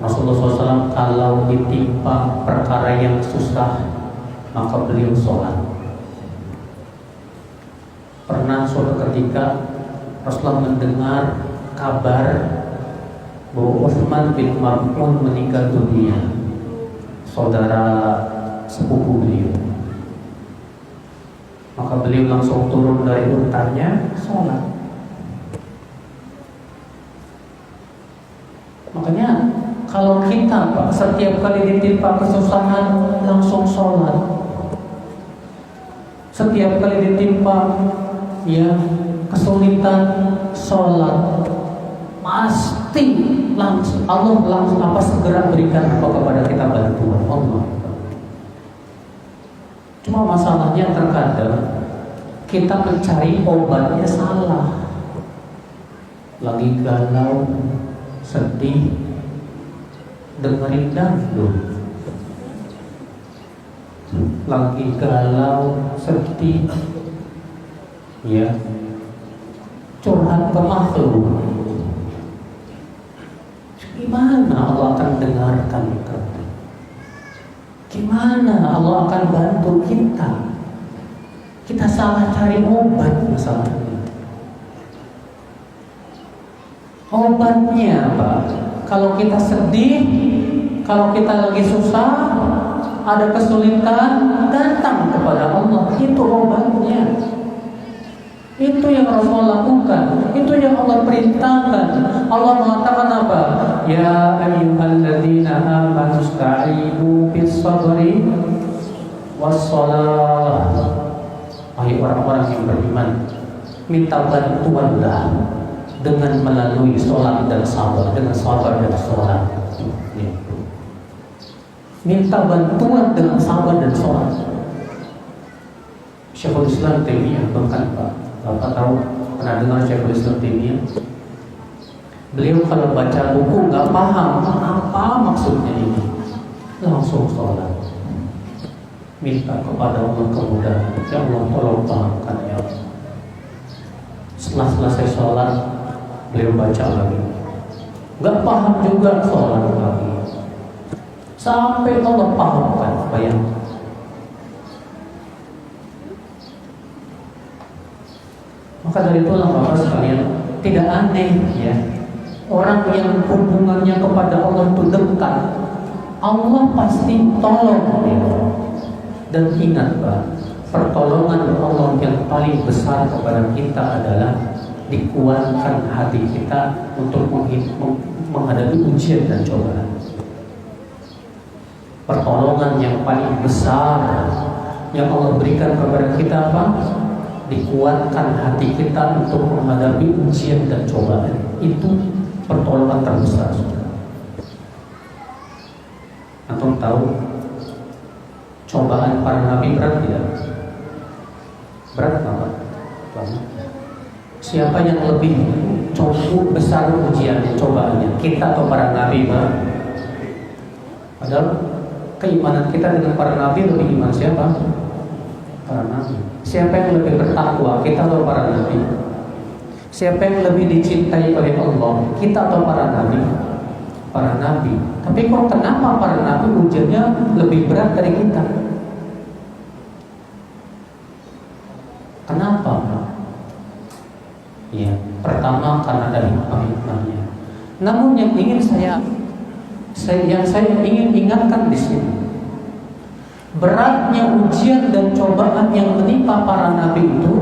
Rasulullah SAW kalau ditimpa perkara yang susah, maka beliau sholat. Pernah suatu ketika Rasulullah mendengar kabar bahwa Utsman bin Maz'un meninggal dunia, saudara sepupu beliau. Maka beliau langsung turun dari untanya, sholat. Makanya kalau kita Pak, setiap kali ditimpa kesusahan langsung sholat. Setiap kali ditimpa ya kesulitan, sholat. Pasti langsung Allah langsung segera berikan kepada kita bantuan Allah. Cuma masalahnya terkadang kita mencari obatnya salah. Lagi galau, sedih, dengerin dangdut, lagi galau, sedih, ya, curhat ke makhluk. Gimana Allah akan dengarkan kita? Gimana Allah akan bantu kita? Kita salah cari obat masalahnya. Obatnya apa? Kalau kita sedih, kalau kita lagi susah, ada kesulitan, datang kepada Allah. Itu obatnya. Itu yang Rasul lakukan. Itu yang Allah perintahkan. Allah mengatakan apa? Ya ayyuhalladzina amanu ista'inu bis sabri was shalah. Hai orang-orang yang beriman, minta bantuanlah dengan melalui sholat dan sabar, dengan sabar dan sholat. Minta bantuan dengan sabar dan sholat. Syekhul Islam Taimiyah bahkan Bapak tahu, pernah dengar Syekhul Islam Taimiyah? Beliau kalau baca buku nggak paham apa maksudnya ini, langsung sholat. Minta kepada Allah kemudahan. Ya Allah tolong pahamkan ya Allah. Setelah selesai sholat, beliau baca lagi. Gak paham juga sholat lagi. Sampai Allah pahamkan. Bayangkan. Maka dari itulah Bapak sekalian, tidak aneh ya, orang yang hubungannya kepada Allah itu dekat, Allah pasti tolong dia. Dan ingat Pak, pertolongan Allah yang paling besar kepada kita adalah dikuatkan hati kita untuk menghadapi ujian dan cobaan. Pertolongan yang paling besar yang Allah berikan kepada kita apa? Dikuatkan hati kita untuk menghadapi ujian dan cobaan. Itu pertolongan terbesar. Antum tahu cobaan para nabi berat tidak? Berat apa? Siapa yang lebih cukup besar ujiannya, cobaannya? Kita atau para nabi, Pak? Padahal keimanan kita dengan para nabi lebih iman siapa? Para nabi. Siapa yang lebih bertakwa? Kita atau para nabi? Siapa yang lebih dicintai oleh Allah? Kita atau para nabi? Para nabi. Tapi kok kenapa para nabi ujiannya lebih berat dari kita? Kenapa? Ya, pertama karena dari hikmahnya. Namun yang ingin saya ingin ingatkan di sini, beratnya ujian dan cobaan yang menimpa para nabi itu,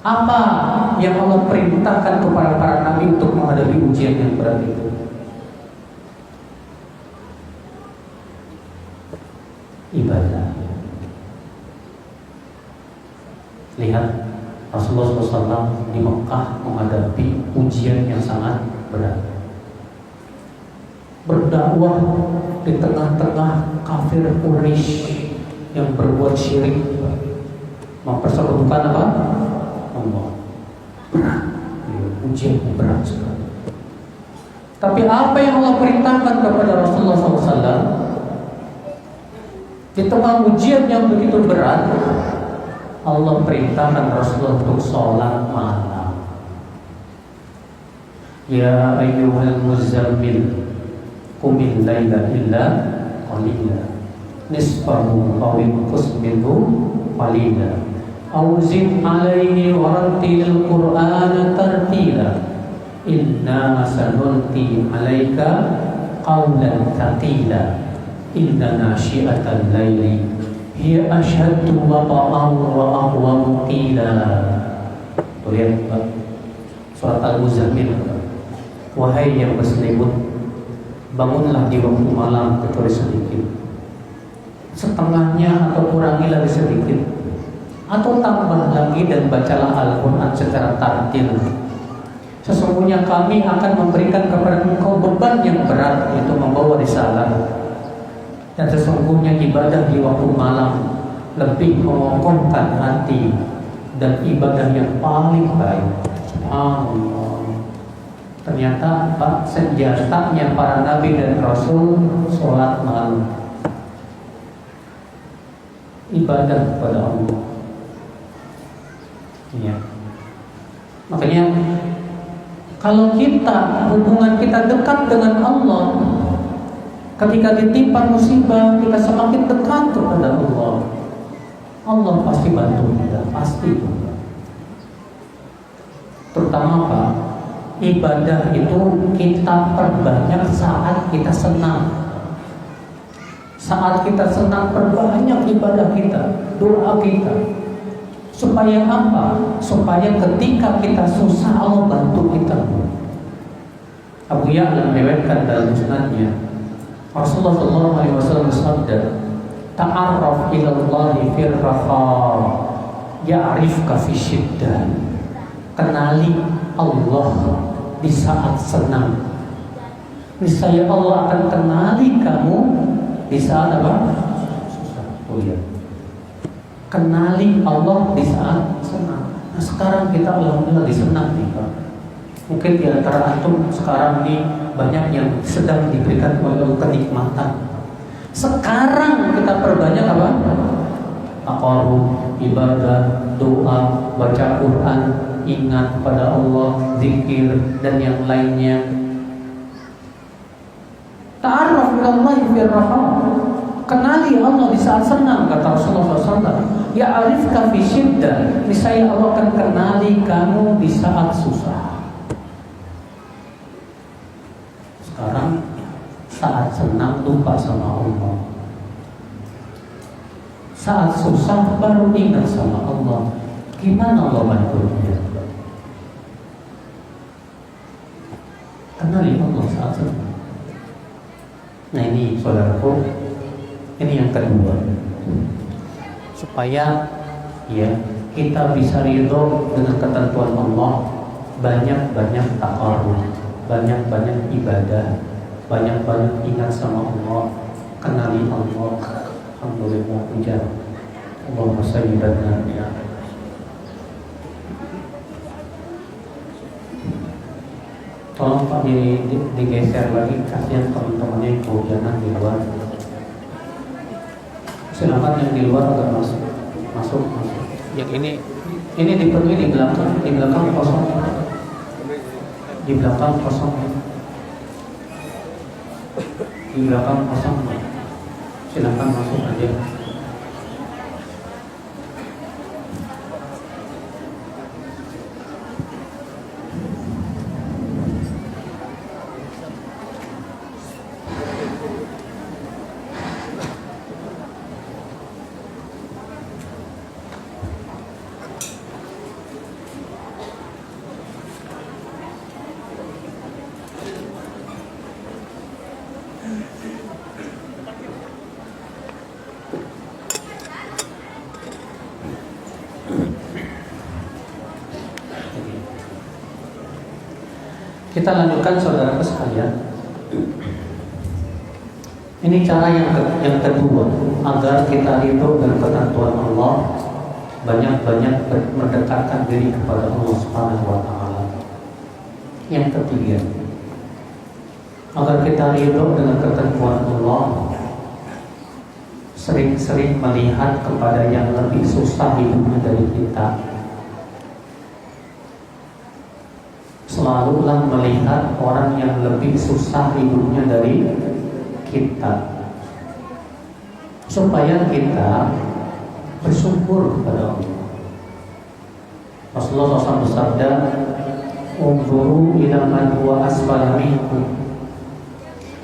apa yang Allah perintahkan kepada para nabi untuk menghadapi ujian yang berat itu? Ibadah. Lihat Rasulullah SAW di Mekah menghadapi ujian yang sangat berat. Berdakwah di tengah-tengah kafir Quraisy yang berbuat syirik, mempersekutukan apa? Allah. Berat. Ujian yang berat sekali. Tapi apa yang Allah perintahkan kepada Rasulullah SAW di tengah ujian yang begitu berat? Allah perintahkan Rasulullah untuk sholat malam. Ya ayyuhal muzammil qumil laila illa qalila nisfahu aw inqus minhu qalila aw zid alaihi warattilil qur'ana tartila inna sanulqi alaika qawlan thaqila inna nasyi'atal laili hiya asyaddu wata'an wa aqwamu qila. Lihat surat Al-Muzammil. Wahai yang berselimut, bangunlah di waktu malam kecuali sedikit, setengahnya atau kurangi lagi sedikit, atau tambah lagi dan bacalah Al-Quran secara tartil. Sesungguhnya kami akan memberikan kepada engkau beban yang berat, yaitu membawa risalah. Dan sesungguhnya ibadah di waktu malam lebih mengokohkan hati dan ibadah yang paling baik. Allah. Ternyata apa? Senjatanya para nabi dan rasul sholat malam, ibadah kepada Allah. Ya. Makanya kalau hubungan kita dekat dengan Allah, ketika ditimpa musibah kita semakin dekat kepada Allah. Allah pasti bantu kita, pasti. Terutama apa? Ibadah itu kita perbanyak saat kita senang. Saat kita senang, perbanyak ibadah kita, doa kita. Supaya apa? Supaya ketika kita susah Allah bantu kita. Abu Ya'la meriwayatkan dalam musnadnya, Rasulullah SAW bersabda, ta'arraf ila Allahi fir raha ya'rifka fi syiddah. Kenali Allah di saat senang, niscaya Allah akan kenali kamu di saat apa? Susah. Oh iya. Kenali Allah di saat senang. Nah, sekarang kita alhamdulillah di senang nih, Pak. Mungkin di antara antum sekarang ini banyak yang sedang diberikan oleh kenikmatan. Sekarang kita perbanyak apa? Taqarrub, ibadah, doa, baca Quran, ingat pada Allah, zikir dan yang lainnya. Ta'arraf ila Allah fi raha. Kenali Allah di saat senang, kata Rasulullah SAW. Ya arifka fi syiddah, niscaya Allah akan kenali kamu di saat susah. Sekarang saat senang lupa sama Allah, saat susah baru ingat sama Allah. Gimana Allah bantunya? Kenali Allah saat senang. Nah ini saudaraku, ini yang kedua, supaya ya kita bisa ridho dengan ketentuan Allah. Banyak-banyak taqarrub, banyak-banyak ibadah, banyak-banyak ingat sama Allah, kenali Allah. Alhamdulillah, puja Allahumma shalli ala Muhammad. Tolong Pak digeser lagi, kasihan teman-temannya yang kehujanan di luar. Silakan yang di luar agak masuk. Yang ini dipenuhi di belakang kosong. Di belakang kosong. Silakan masuk aja. Kita lanjutkan saudara sekalian. Ini cara yang kedua agar kita ridho dengan ketentuan Allah, banyak-banyak mendekatkan diri kepada Allah Subhanahu wa taala. Yang ketiga, agar kita ridho dengan ketentuan Allah, sering-sering melihat kepada yang lebih susah hidupnya dari kita. Selalulah melihat orang yang lebih susah hidupnya dari kita, supaya kita bersyukur kepada Allah. Rasulullah SAW bersabda, "Unzuru ila man huwa asfala minkum,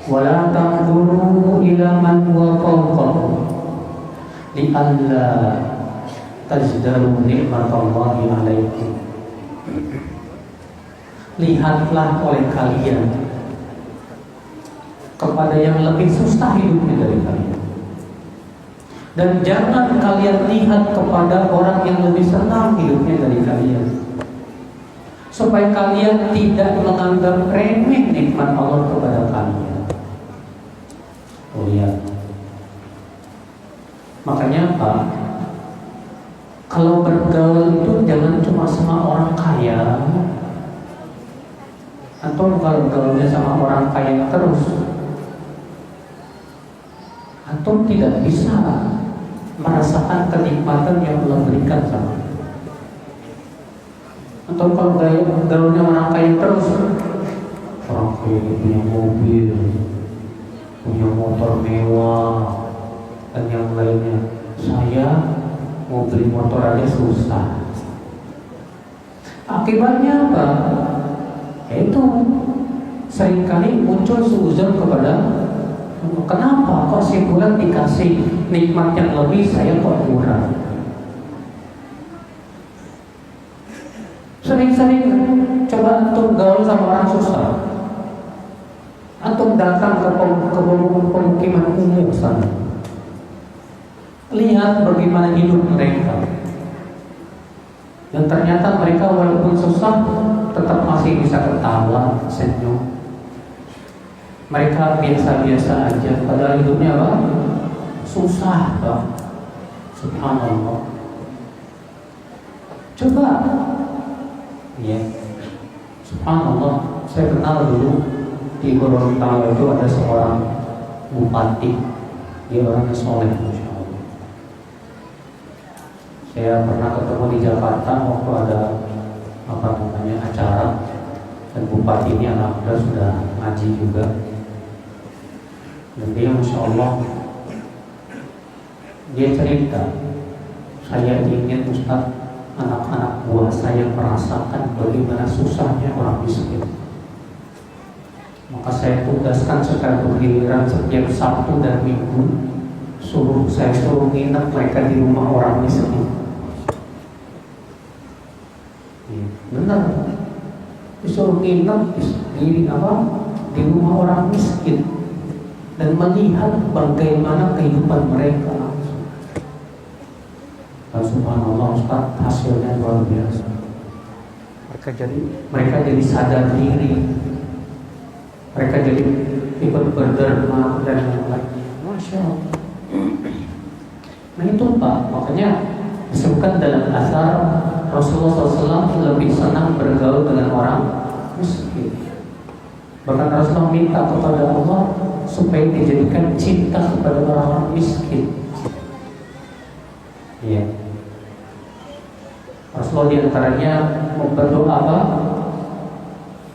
wa la tanzuru ila man huwa fawqakum, li'alla tajdaru ni'matallahi 'alaikum." Lihatlah oleh kalian kepada yang lebih susah hidupnya dari kalian, dan jangan kalian lihat kepada orang yang lebih senang hidupnya dari kalian, supaya kalian tidak menganggap remeh nikmat Allah kepada kalian. Oh iya. Makanya apa? Kalau bergaul itu jangan cuma sama orang kaya Antum kalau gaulnya sama orang kaya terus, antum tidak bisa merasakan kenikmatan yang Allah berikan sama antum. Antum kalau gaulnya orang kaya terus, orang kaya punya mobil, punya motor mewah, dan yang lainnya. Saya mau beli motor aja susah. Akibatnya apa? Yaitu seringkali muncul suuzon kepada, kenapa kok si fulan dikasih nikmat yang lebih, saya kok kurang. Sering-sering coba antum gaul sama orang susah, antum datang ke pemukiman umum sana, lihat bagaimana hidup mereka, dan ternyata mereka walaupun susah tetap masih bisa ketawa, senyum. Mereka biasa-biasa aja, padahal hidupnya apa? Susah, Pak. Subhanallah. Coba, ya, subhanallah. Saya kenal dulu di Gorontalo itu ada seorang bupati, dia orangnya soleh, masya Allah. Saya pernah ketemu di Jakarta waktu ada acara, dan bupati ini anak muda sudah ngaji juga, dan dia masya Allah, dia cerita, saya ingin Ustaz, anak-anak buah saya merasakan bagaimana susahnya orang miskin. Maka saya tugaskan secara bergiliran setiap Sabtu dan Minggu, saya suruh nginep mereka di rumah orang miskin. Benar, disuruh nginep di rumah orang miskin dan melihat bagaimana kehidupan mereka langsung. Dan subhanallah Ustaz, hasilnya luar biasa. Mereka jadi sadar diri, mereka jadi ikut berderma dan yang lainnya. Masya Allah. Nah itu Pak, makanya disebutkan dalam asar Rasulullah SAW lebih senang bergaul dengan orang miskin. Bahkan Rasulullah minta kepada Allah supaya dijadikan cinta kepada orang miskin. Ya. Rasulullah diantaranya berdoa apa?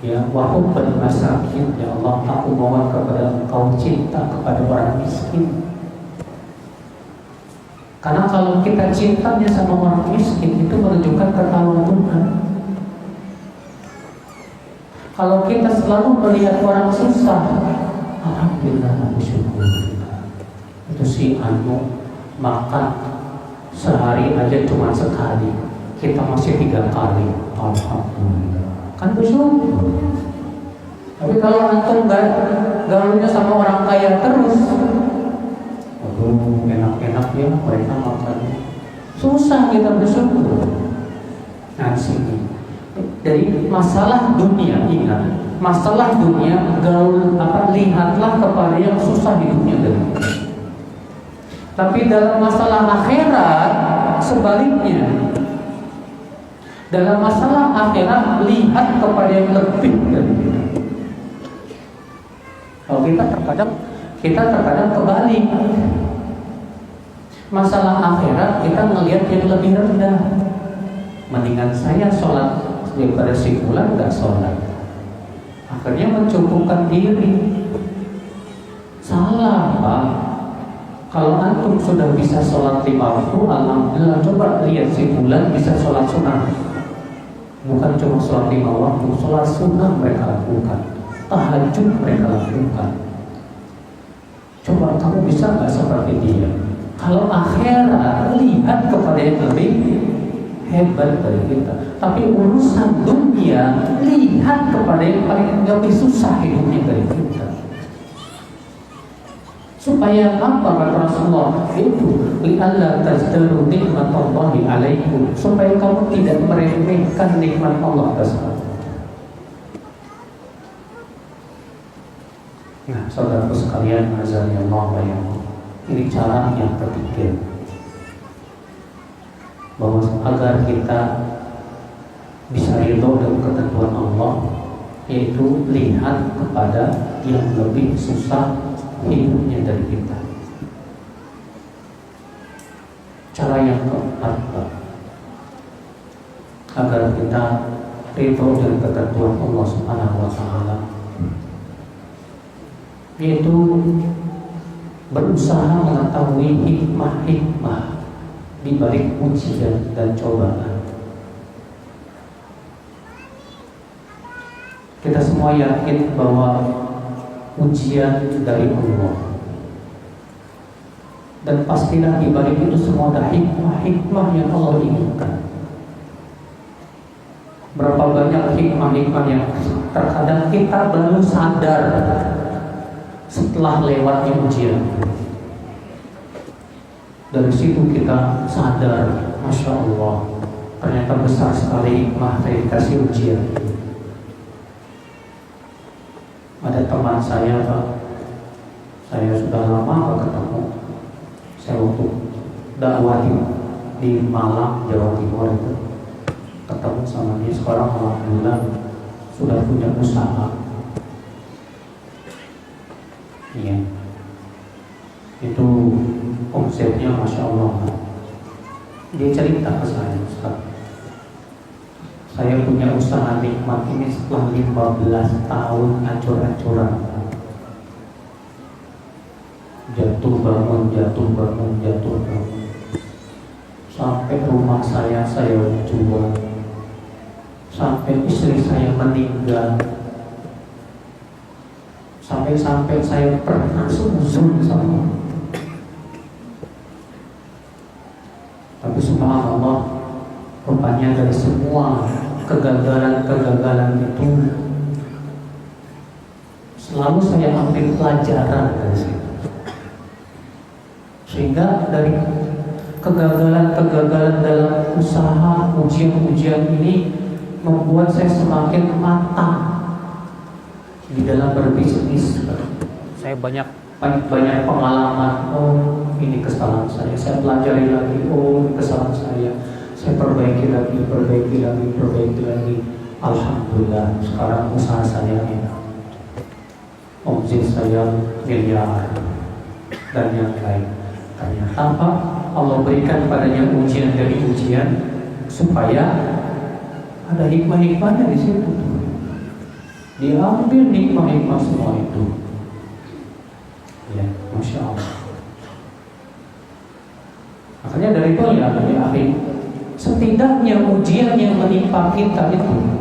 Ya, wahub bani masakin, ya Allah, aku mohon kepada Engkau cinta kepada orang miskin. Karena kalau kita cintanya sama orang miskin, itu menunjukkan ketahuan Tuhan. Kalau kita selalu melihat orang susah, alhamdulillah, bersyukur. Itu si anu makan sehari aja cuma sekali, kita masih 3 kali, alhamdulillah. Kan bersyukur. Tapi kalau antum gaulnya sama orang kaya terus, aduh enak-enak ya mereka makannya, susah kita bersyukur. Nah sini dari masalah dunia, ingat masalah dunia, gaul lihatlah kepada yang susah hidupnya dari. Tapi dalam masalah akhirat sebaliknya, dalam masalah akhirat lihat kepada yang lebih dari kita. Kalau kita terkadang kebalik. Masalah akhirat kita ngelihat yang lebih rendah. Mendingan saya sholat daripada si fulan nggak sholat. Akhirnya mencukupkan diri. Salah Pak. Kalau antum sudah bisa sholat 5 waktu, alhamdulillah. Coba lihat si fulan bisa sholat sunnah. Bukan cuma sholat 5 waktu, sholat sunnah mereka lakukan, tahajud mereka lakukan. Coba kamu bisa nggak seperti dia? Kalau akhirat lihat kepada yang lebih hebat dari kita. Tapi urusan dunia lihat kepada yang paling lebih susah hidupnya dari kita. Supaya apa kata Rasulullah? Itu li'alla tazdaru nikmatallahi alaikum, supaya kamu tidak meremehkan nikmat Allah atas kamu. Nah, saudaraku sekalian, azan Allah bayang. Ini cara yang ketiga, bahwa agar kita bisa ridho dengan ketentuan Allah, yaitu lihat kepada yang lebih susah hidupnya dari kita. Cara yang keempat, agar kita ridho dengan ketentuan Allah Subhanahu wa Ta'ala, yaitu berusaha mengetahui hikmah-hikmah di balik ujian dan cobaan. Kita semua yakin bahwa ujian dari Allah, dan pastilah di balik itu semua ada hikmah-hikmah yang Allah inginkan. Berapa banyak hikmah-hikmah yang terkadang kita baru sadar setelah lewatnya ujian. Dari situ kita sadar, Masya Allah, ternyata besar sekali hikmah dari kasih ujian. Ada teman saya, Pak, saya sudah lama gak ketemu. Saya waktu dakwah di Malang, Jawa Timur itu ketemu sama dia. Sekarang alhamdulillah sudah punya usaha. Iya, itu omsetnya Masya Allah. Dia cerita ke saya, Ustaz, saya punya usaha nikmat ini setelah 15 tahun ancur-ancuran, jatuh bangun, sampai rumah saya jual, sampai istri saya meninggal, sampai saya pernah suzon sama. Tapi subhanallah, rupanya dari semua kegagalan itu selalu saya ambil pelajaran dari situ. Sehingga dari kegagalan dalam usaha, ujian ini membuat saya semakin matang di dalam berbisnis. Saya banyak pengalaman. Oh, ini kesalahan saya pelajari lagi. Oh, ini kesalahan saya perbaiki lagi. Alhamdulillah, sekarang usaha saya enak, omset saya miliar dan yang lain. Ternyata apa? Allah berikan padanya ujian dari ujian supaya ada hikmah-hikmahnya di situ. Diambil hikmah-hikmah semua itu. Ya, Masya Allah. Makanya dari itu ya, setidaknya ujian yang menimpa kita itu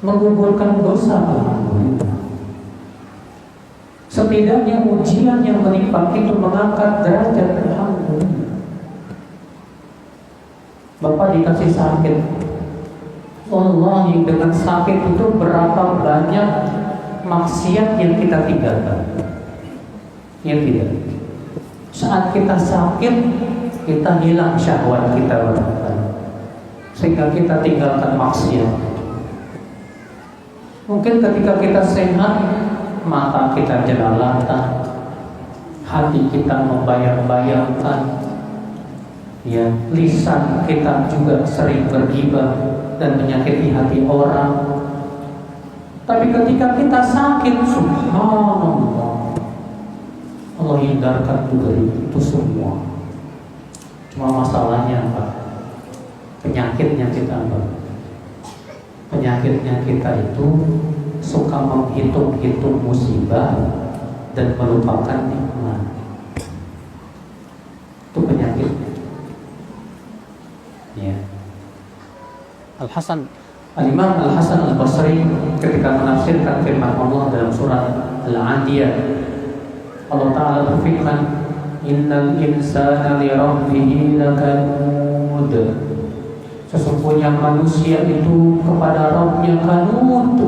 menggugurkan dosa, alhamdulillah. Setidaknya ujian yang menimpa itu mengangkat derajat, alhamdulillah. Bapak dikasih sakit, wallahi dengan sakit itu berapa banyak maksiat yang kita tinggalkan. Ya tidak. Saat kita sakit, kita hilang syahwat kita, sehingga kita tinggalkan maksiat. Mungkin ketika kita sehat, mata kita jelalatan, hati kita membayang-bayangkan, ya, lisan kita juga sering bergibah dan menyakiti hati orang. Tapi ketika kita sakit, subhanallah, Allah hindarkan juga itu semua. Cuma masalahnya apa? Penyakitnya kita apa? Penyakitnya kita itu suka menghitung-hitung musibah dan melupakan nikmat. Itu penyakitnya. Ya. Al-Imam Al-Hasan Al-Basri ketika menafsirkan firman Allah dalam surat Al-Adiyah, Allah Ta'ala berfirman, innal insana li rabbihi lakanud. Sesungguhnya manusia itu kepada Rabbnya kanud.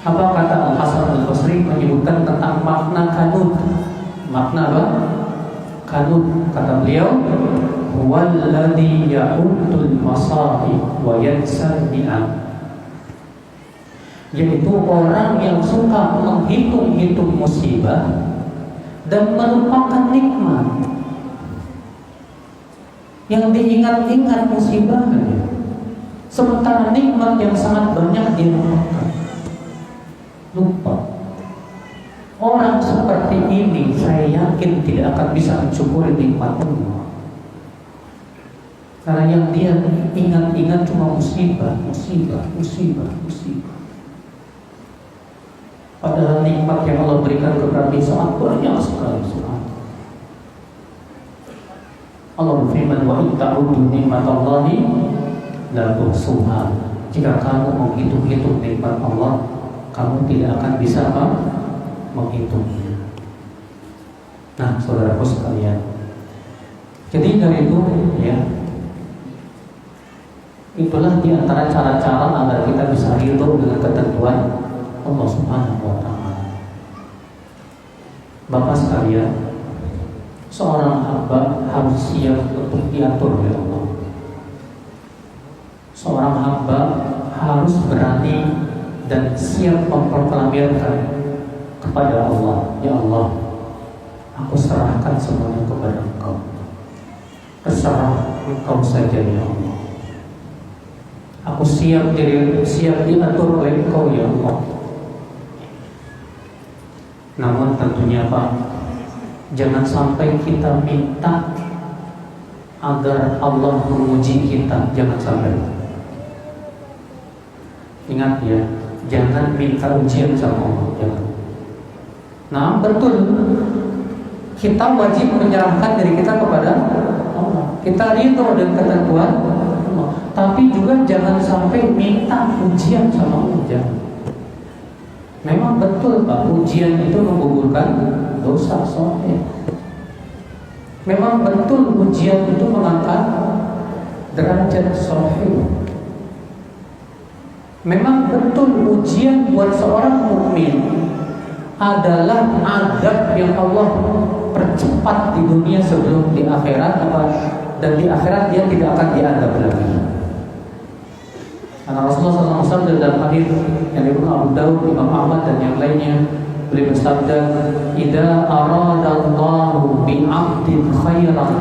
Apa kata Al-Hasan Al-Basri menyebutkan tentang makna kanud? Makna apa? Kanud, kata beliau, huwallazi ya'uddul masa'ib wa yansa ni'am. Yaitu orang yang suka menghitung-hitung musibah dan melupakan nikmat. Yang diingat-ingat musibahnya, Sementara nikmat yang sangat banyak dia lupa. Orang seperti ini saya yakin tidak akan bisa mensyukuri nikmat Allah. Karena yang dia ingat-ingat cuma musibah. Padahal nikmat yang Allah berikan kepada dia sangat banyak sekali. Allah berfirman, wa in ta'uddu nikmatallahi la tuhsuha. Jika kamu menghitung-hitung nikmat Allah, kamu tidak akan bisa menghitungnya. Nah, saudaraku sekalian, jadi dari itu ya, itulah diantara cara-cara agar kita bisa ridho dengan ketentuan Allah Subhanahu wa Ta'ala. Bapak sekalian, seorang hamba harus siap untuk diatur oleh Allah. Seorang hamba harus berani dan siap memproklamirkan kepada Allah, ya Allah, aku serahkan semuanya kepada Engkau. Terserah Engkau saja ya Allah. Aku siap diatur oleh Engkau ya Allah. Namun tentunya Pak, jangan sampai kita minta agar Allah menguji kita, jangan sampai. Ingat ya, jangan minta ujian sama Allah, jangan. Nah, betul, kita wajib menyerahkan diri kita kepada Allah. Kita ridho dengan ketentuan Allah, tapi juga jangan sampai minta ujian sama Allah, jangan. Memang betul Pak, ujian itu menggugurkan dosa, soalnya. Memang betul ujian itu mengangkat derajat sohih. Memang betul ujian buat seorang mukmin adalah adab yang Allah percepat di dunia sebelum di akhirat, dan di akhirat dia tidak akan diadab lagi. Karena Rasulullah SAW dalam hadis yang Ibnu Abu Daud, Imam Ahmad dan yang lainnya, beliau bersabda, "Idza aradallahu bi'abdin khairan,"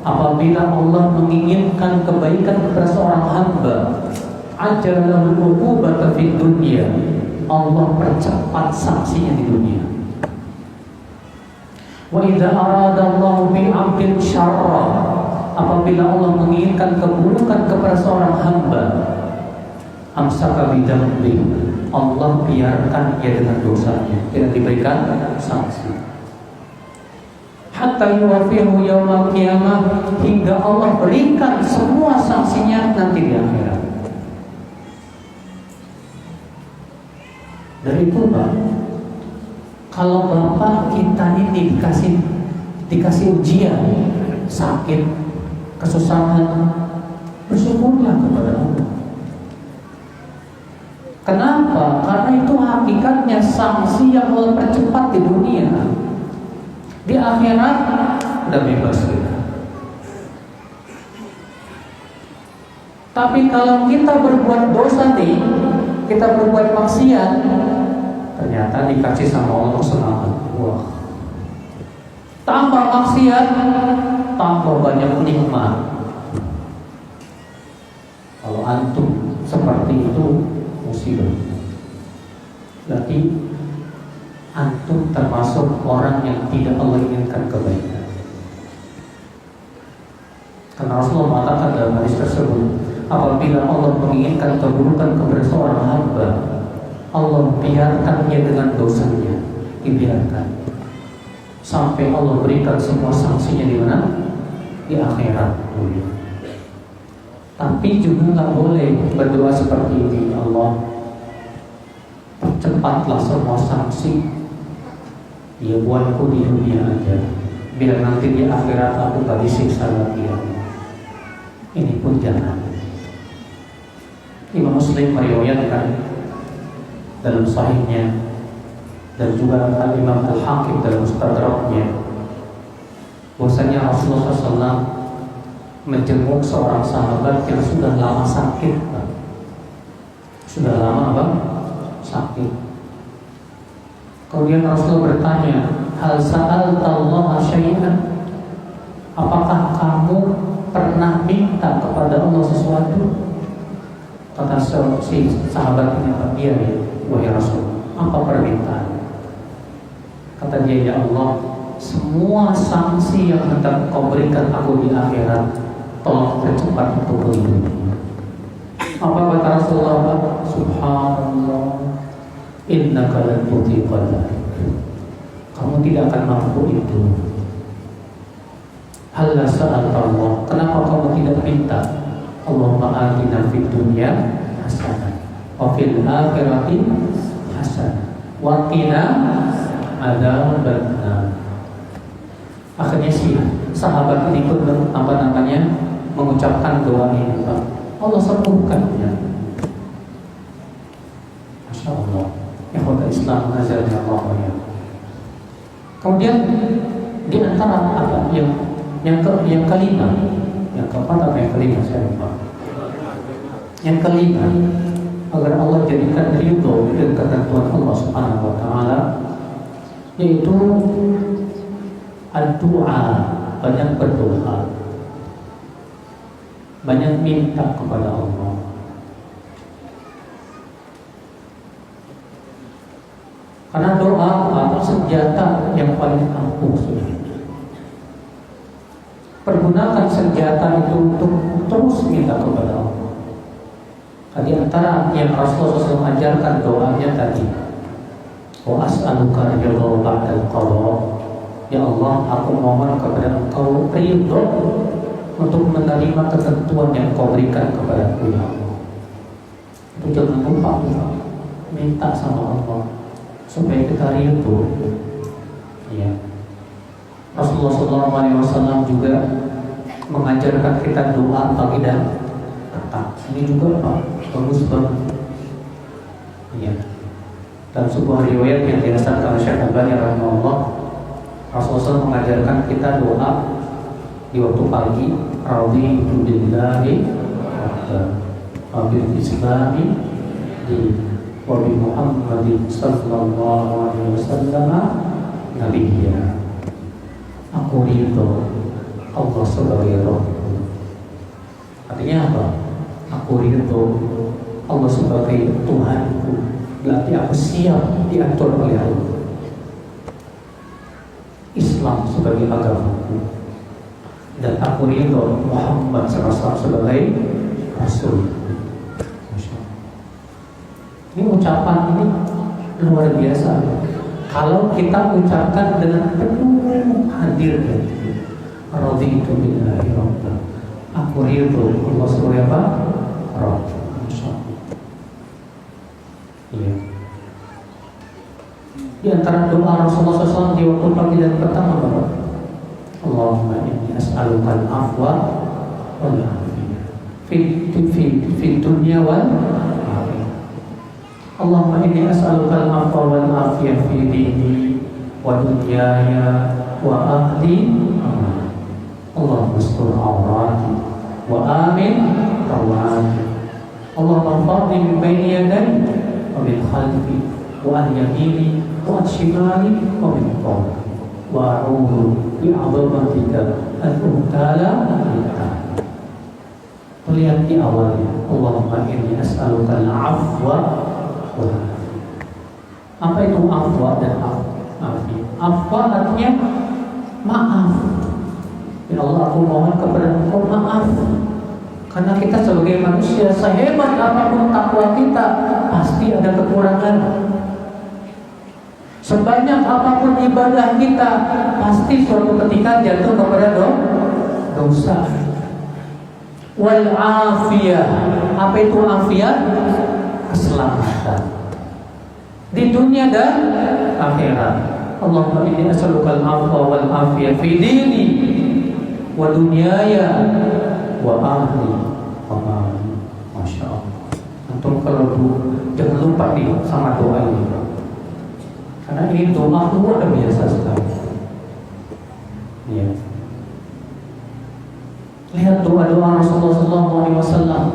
apabila Allah menginginkan kebaikan kepada seorang hamba, ajalal uqubata fid dunya, Allah percepat sanksinya di dunia. Wa idza aradallahu bi'abdin syarra, apabila Allah menginginkan keburukan kepada seorang hamba, amsaka bidambi, Allah biarkan dia dengan dosanya, tidak diberikan sanksi. Hatta yuwafihu yaumal qiyamah, hingga Allah berikan semua sanksinya nanti di akhirat. Dari itu Pak, kalau Bapak kita ini dikasih ujian, sakit, kesusahan, bersyukurlah kepada Allah. Kenapa? Karena itu hakikatnya sanksi yang Allah percepat di dunia. Di akhirat udah bebas kita. Tapi kalau kita berbuat dosa nih, kita berbuat maksiat, ternyata dikasih sama Allah semangat. Wah, tambah maksiat, tambah banyak nikmat. Kalau antum seperti itu, musibah. Berarti antum termasuk orang yang tidak Allah inginkan kebaikan. Karena Rasulullah mengatakan dalam hadis tersebut, apabila Allah menginginkan keburukan kepada seorang hamba, Allah biarkan dia dengan dosanya, dibiarkan sampai Allah berikan semua sanksinya di mana? Di akhirat. Tapi juga nggak boleh berdoa seperti ini, Allah percepatlah semua sanksi, ya buatku di dunia aja, biar nanti di akhirat aku gak disiksa lagi. Ini pun jangan. Imam Muslim meriwayatkan dalam sahihnya, dan juga Imam Al-Hakim dalam Mustadraknya, bahwasanya Rasulullah SAW menjenguk seorang sahabat yang sudah lama sakit, sudah lama sakit. Kemudian Rasul bertanya, hal sa'altallaha syai'an, apakah kamu pernah minta kepada Allah sesuatu? Kata si sahabat ini, "Iya ya, wahai Rasul, apa permintaan?" Kata dia, "Ya Allah, semua sanksi yang hendak kau berikan aku di akhirat, tolong percepat untuk itu." Apa kata Rasulullah? "Subhanallah, innaka lan tutiqa dzalik." Kamu tidak akan mampu itu. Halla sa'alta Allah, kenapa kamu tidak minta? Allahumma atina fid dunya hasanah wa fil akhirati hasanah wa qina adzabannar. Akhirnya si sahabat ini pun mengucapkan doa ini, Pak. Allah sembuhkannya. Masya Allah. Ikhwatul Islam azza wa jalla. Kemudian di antara apa yang kelima, yang keempat atau yang kelima saya lupa. Yang kelima, agar Allah jadikan ridho dan ketentuan Allah Subhanahu wa taala, yaitu doa, banyak berdoa, banyak minta kepada Allah. Karena doa adalah senjata yang paling ampuh. Pergunakan senjata itu untuk terus minta kepada Allah. Di antara yang Rasulullah SAW ajarkan doanya tadi, wa as'aluka ridha ba'dal qada. Ya Allah, aku mohon kepada Engkau ridho untuk menerima ketentuan yang Kau berikan kepadaku, ya Allah. Itu jangan lupa minta sama Allah supaya kita ridho. Ya. Rasulullah SAW juga mengajarkan kita doa pagi dan petang. Ini juga Pak, bagus banget. Ya. Dan sebuah riwayat yang dirasakan oleh Syekh Albani rahimahullah, Rasulullah SAW mengajarkan kita doa di waktu pagi, raditu billahi wa bil islami wa bi Muhammadin sallallahu alaihi wasallam nabiyya. Aku ridho Allah sebagai Rabb. Artinya apa? Aku ridho Allah sebagai Tuhanku. Berarti aku siap diatur oleh Allah. Islam sebagai agamaku, dan aku ridho Muhammad SAW sebagai Rasul. Ini ucapan ini luar biasa. Kalau kita ucapkan dengan penuh hadir dan raditu billahi rabban, aku ridho Allah sebagai apa? Rabb. Iya. Di antara doa Rasulullah SAW di waktu pagi dan petang apa? Allahumma inni as'aluka al-afwa wal afiyah fi dunya wal akhirah. Allahumma inni as'aluka al-afwa wal afiyah fi dini wa dunyaya wa ahli. Allahumma astur awrati wa amin rawati. Allahumma fadli min bayni yadayya wa min khalfi wa an yamini wa an shimali wa min fawqi wa a'udzu bi'azamatika an ubtala minka. Lihat di awalnya, Allahumma inni as'aluka al-'afwa wal 'afiyah. Apa itu afwa dan afiyah? Afwa artinya maaf. Ya Allah, aku mohon kepada Engkau maaf. Karena kita sebagai manusia, sehebat apapun takwa kita, pasti ada kekurangan. Sebanyak apapun ibadah kita, pasti suatu ketika jatuh kepada dosa. Wal afiyah, apa itu afiyah? Keselamatan di dunia dan akhirat. Allahumma inni as'aluka al-'afwa wal afiyah fi dini wa dunyaya wa ahli wa mali. Masya Allah. Antum kalau jangan lupa sama doa ini, karena ini doa luar biasa sekali. Ya. Lihat doa-doa Rasulullah SAW.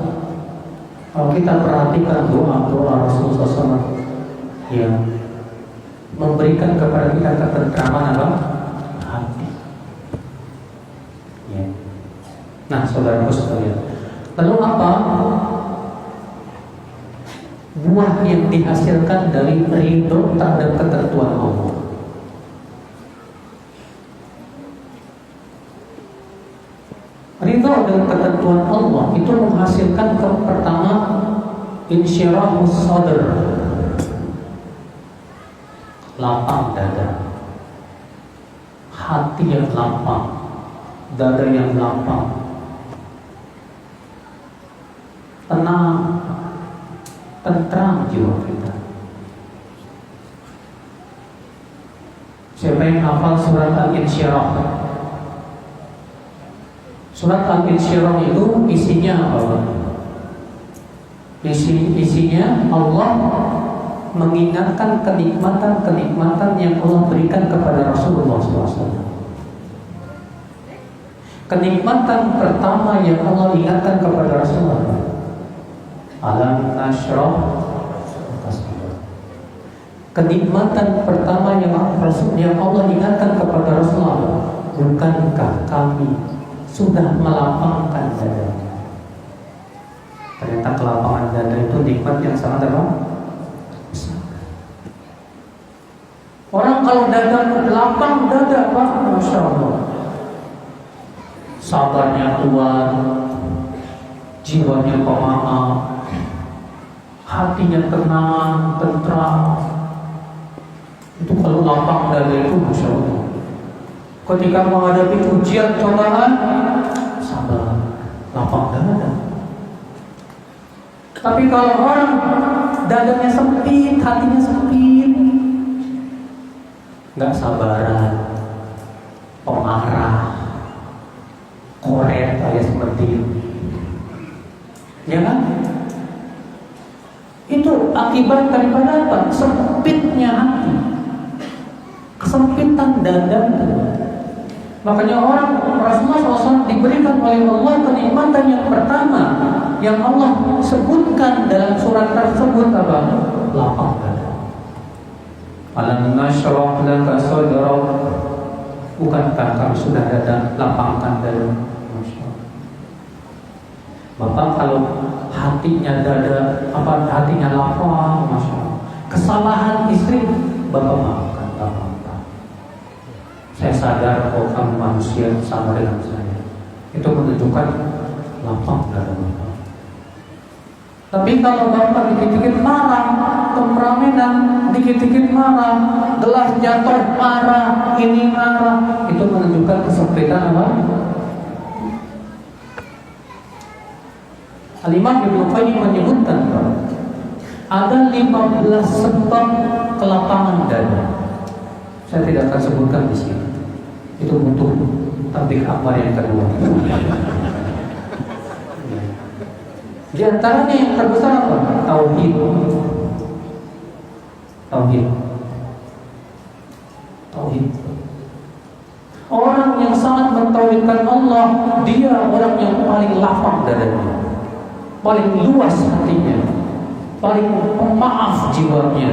Kalau kita perhatikan doa-doa Rasulullah SAW, ya, memberikan kepada kita ketentraman apa? Hati. Ya. Nah, saudaraku sekalian, lalu apa buah yang dihasilkan dari ridho terhadap ketentuan Allah. Ridho dengan ketentuan Allah itu menghasilkan pertama insyirahus sadr, lapang dada, hati yang lapang, dada yang lapang, tenang, tentram jiwa kita. Siapa yang hafal surat Al-Insyirah? Surat Al-Insyirah itu isinya apa? Isinya Allah mengingatkan kenikmatan-kenikmatan yang Allah berikan kepada Rasulullah SAW. Kenikmatan pertama yang Allah ingatkan kepada Rasulullah, alam nashrah. Kenikmatan pertama yang Allah ingatkan kepada Rasulullah, bukankah kami sudah melapangkan dada? Ternyata kelapangan dada itu nikmat yang sangat apa? Orang kalau dada lapang dada, Pak, Masya Allah, sabarnya kuat, jiwanya pemaaf, hatinya tenang, tentram. Itu kalau lapang dada itu Masya Allah. Ketika menghadapi ujian cobaan, sabar, lapang dada. Tapi kalau orang dadanya sempit, hatinya sempit, nggak sabaran, pemarah, koret alias seperti itu, ya kan? Itu akibat daripada apa? Sempitnya hati, kesempitan dada. Makanya orang Rasulullah SAW diberikan oleh Allah kenikmatan yang pertama yang Allah sebutkan dalam surat tersebut apa? Lapang dada. Alam nashrah laka sadrak. Bukankah kami sudah lapangkan dada? Bapak kalau hatinya dada, hatinya lapang, Masya Allah. Kesalahan istri Bapak maafkan, Bapak. Saya sadar kalau kamu manusia sama dengan saya. Itu menunjukkan lapang dada Bapak. Tapi kalau Bapak dikit-dikit marah, temperamenan, dikit-dikit marah, gelas jatuh marah, ini marah, itu menunjukkan kesempitan apa? Al-Imam Ibnu Qayyim menyebutkan ada 15 sebab kelapangan dada. Saya tidak akan sebutkan di sini. Itu butuh tablik akbar yang kedua. Di antaranya yang terbesar apa? Tauhid. Orang yang sangat mentauhidkan Allah, dia orang yang paling lapang dadanya, paling luas hatinya, paling pemaaf jiwanya,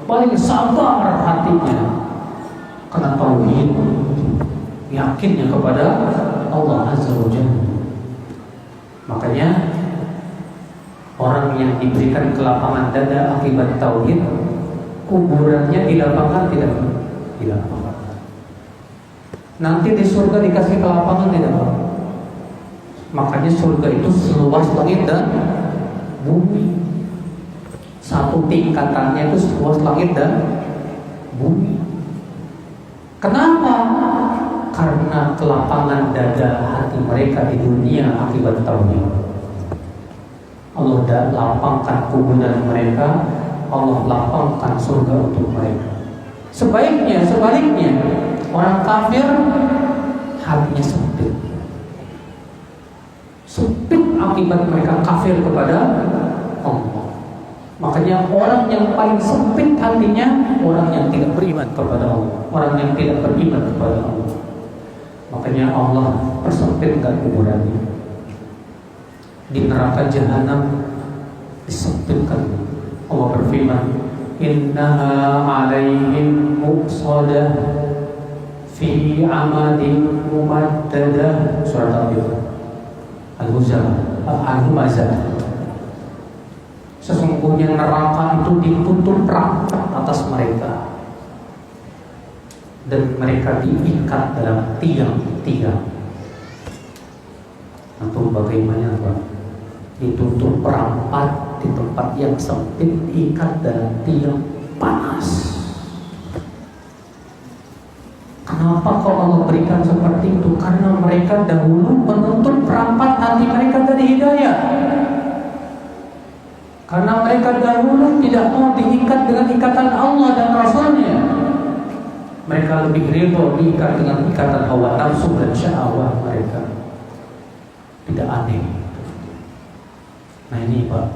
paling sabar hatinya. Karena tauhid, yakinnya kepada Allah Azza wa Jalla. Makanya orang yang diberikan kelapangan dada akibat tauhid, kuburannya dilapangkan tidak? Dilapangkan. Nanti di surga dikasih kelapangan tidak? Makanya surga itu seluas langit dan bumi. Satu tingkatannya itu seluas langit dan bumi. Kenapa? Karena kelapangan dada hati mereka di dunia akibat tauhid. Allah lapangkan kuburan mereka, Allah lapangkan surga untuk mereka. Sebaliknya, orang kafir hatinya sempit. Sempit akibat mereka kafir kepada Allah. Makanya orang yang paling sempit hatinya orang yang tidak beriman kepada Allah, orang yang tidak beriman kepada Allah. Makanya Allah persempitkan kuburannya. Di neraka jahanam disempitkan. Allah berfirman, innaha alaihim muqsadah fi amadin mumaddadah. Surat Al-Humazah. Sesungguhnya neraka itu ditutup rapat atas mereka dan mereka diikat dalam tiang-tiang. Atau bagaimana Pak? Ditutup rapat di tempat yang sempit, diikat dalam tiang panas. Kenapa kok Allah berikan seperti itu? Karena mereka dahulu menutup rapat hati mereka dari hidayah. Karena mereka dahulu tidak mau diikat dengan ikatan Allah dan Rasulnya. Mereka lebih ridho diikat dengan ikatan hawa nafsu dan syahwat mereka. Tidak aneh. Nah ini Pak,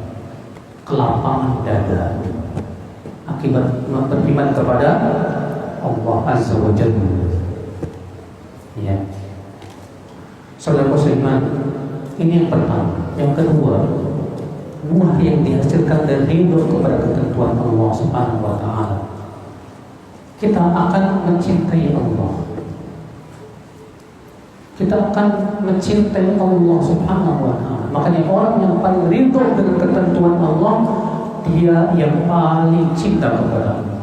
kelapangan dada akibat beriman kepada Allah Azza wa Jalla. Ya. Saudara seiman, ini yang pertama. Yang kedua, buah yang dihasilkan dari ridho kepada ketentuan Allah Subhanahu wa Ta'ala, kita akan mencintai Allah. Kita akan mencintai Allah Subhanahu wa Ta'ala. Makanya orang yang paling ridho dengan ketentuan Allah, dia yang paling cinta kepada Allah.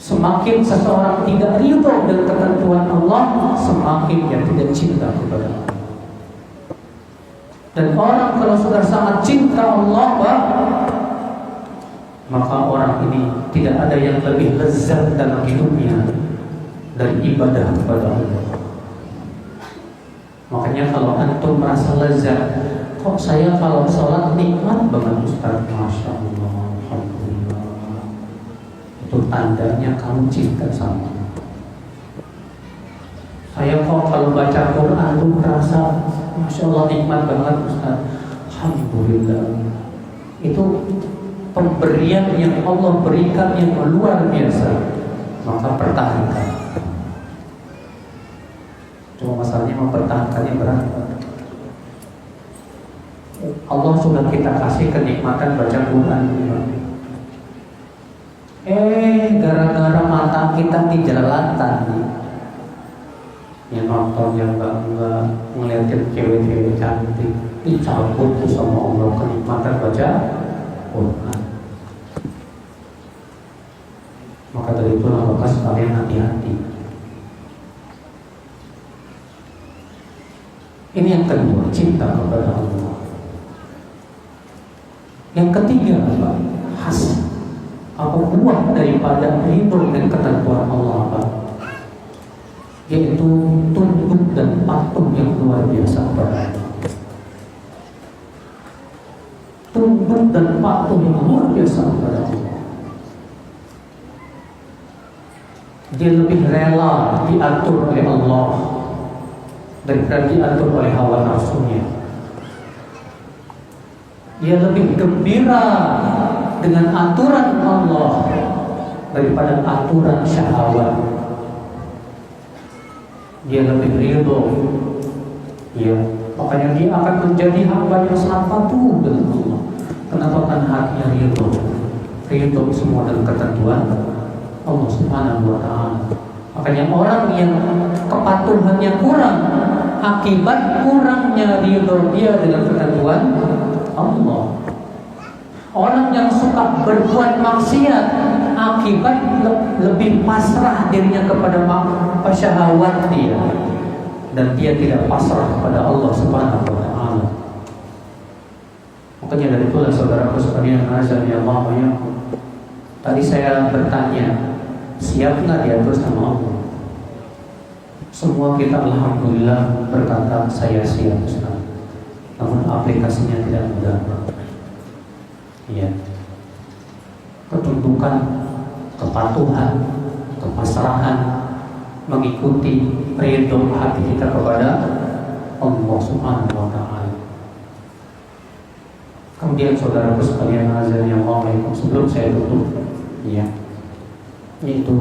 Semakin seseorang tidak ridho dengan ketentuan Allah, semakin dia tidak cinta kepada Allah. Dan orang kalau sudah sangat cinta Allah, Pak, maka orang ini tidak ada yang lebih lezat dalam hidupnya dari ibadah kepada Allah. Makanya kalau antum merasa lezat, kok saya kalau sholat nikmat banget Ustaz, Masya Allah, Alhamdulillah, itu tandanya kamu cinta sama Allah. Saya kok kalau baca Quran tuh merasa Masya Allah nikmat banget Ustaz, Alhamdulillah. Itu pemberian yang Allah berikan yang luar biasa. Maka pertahankan. Cuma masalahnya mempertahankannya berat. Allah sudah kita kasih kenikmatan baca Quran. Gara-gara mata kita dijelalatan, yang nonton yang enggak ngeliatin cewek-cewek cantik, dicabut sama Allah kenikmatan baca Quran. Maka dari itu maka sekalian hati-hati. Ini yang kedua, cinta kepada Allah. Yang ketiga apa? Hasan. Apa buah daripada ridho dan ketentuan Allah apa? Yaitu tunduk dan patuh yang luar biasa kepada Allah. Tunduk dan patuh yang luar biasa kepada Allah. Dia lebih rela diatur oleh Allah daripada diatur oleh hawa nafsunya. Dia lebih gembira dengan aturan Allah daripada aturan syahwat. Dia lebih ridho, ya, makanya dia akan menjadi hamba yang sangat patuh dengan Allah. Kenapa? Kan hatinya ridho semua dengan ketentuan Allah Subhanahu wa Ta'ala. Makanya orang yang kepatuhannya kurang akibat kurangnya ridho dia dengan ketentuan Allah. Orang yang suka berbuat maksiat akibat lebih pasrah dirinya kepada syahwat dia, dan dia tidak pasrah kepada Allah Subhanahu wa Ta'ala. Makanya dari itulah saudaraku sekalian, azan ya Allah ya. Tadi saya bertanya, siap nggak diatur sama Allah? Semua kita alhamdulillah berkata saya siap Ustaz. Namun aplikasinya tidak mudah. Iya. Ketundukan, kepatuhan, kepasrahan, mengikuti ridho hati kita kepada Allah Subhanahu wa Ta'ala. Kemudian saudaraku sekalian, azan yang Allah, sebelum saya tutup, ya, yaitu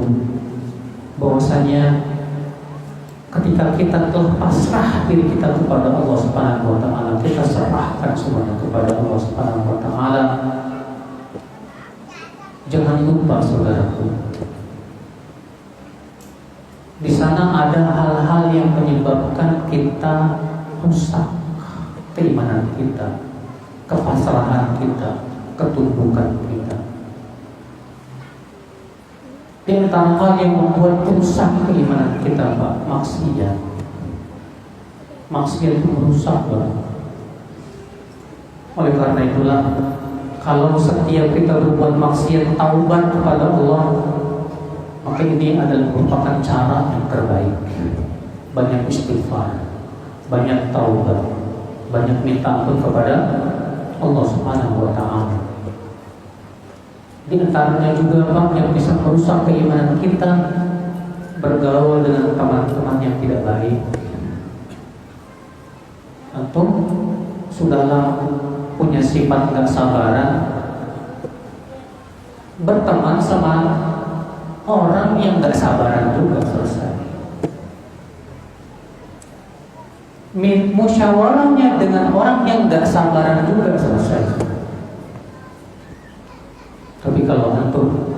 bahwasanya ketika kita telah pasrah diri kita kepada Allah Subhanahu wa Ta'ala, kita serahkan semuanya kepada Allah Subhanahu wa Ta'ala. Jangan lupa saudaraku, di sana ada hal-hal yang menyebabkan kita rusak keimanan kita, kepasrahan kita, ketundukan kita. Di antara hal yang membuat rusak keimanan kita, Pak, maksiat. Maksiat itu merusak, Pak. Oleh karena itulah, kalau setiap kita berbuat maksiat taubat kepada Allah, maka ini adalah merupakan cara yang terbaik. Banyak istighfar, banyak taubat, banyak minta ampun kepada Allah Subhanahu wa Ta'ala. Di antaranya juga, Pak, yang bisa merusak keimanan kita, bergaul dengan teman-teman yang tidak baik. Atau sudahlah punya sifat gak sabaran, berteman sama orang yang gak sabaran juga, selesai. Musyawarahnya dengan orang yang gak sabaran juga, selesai. Tapi kalau antum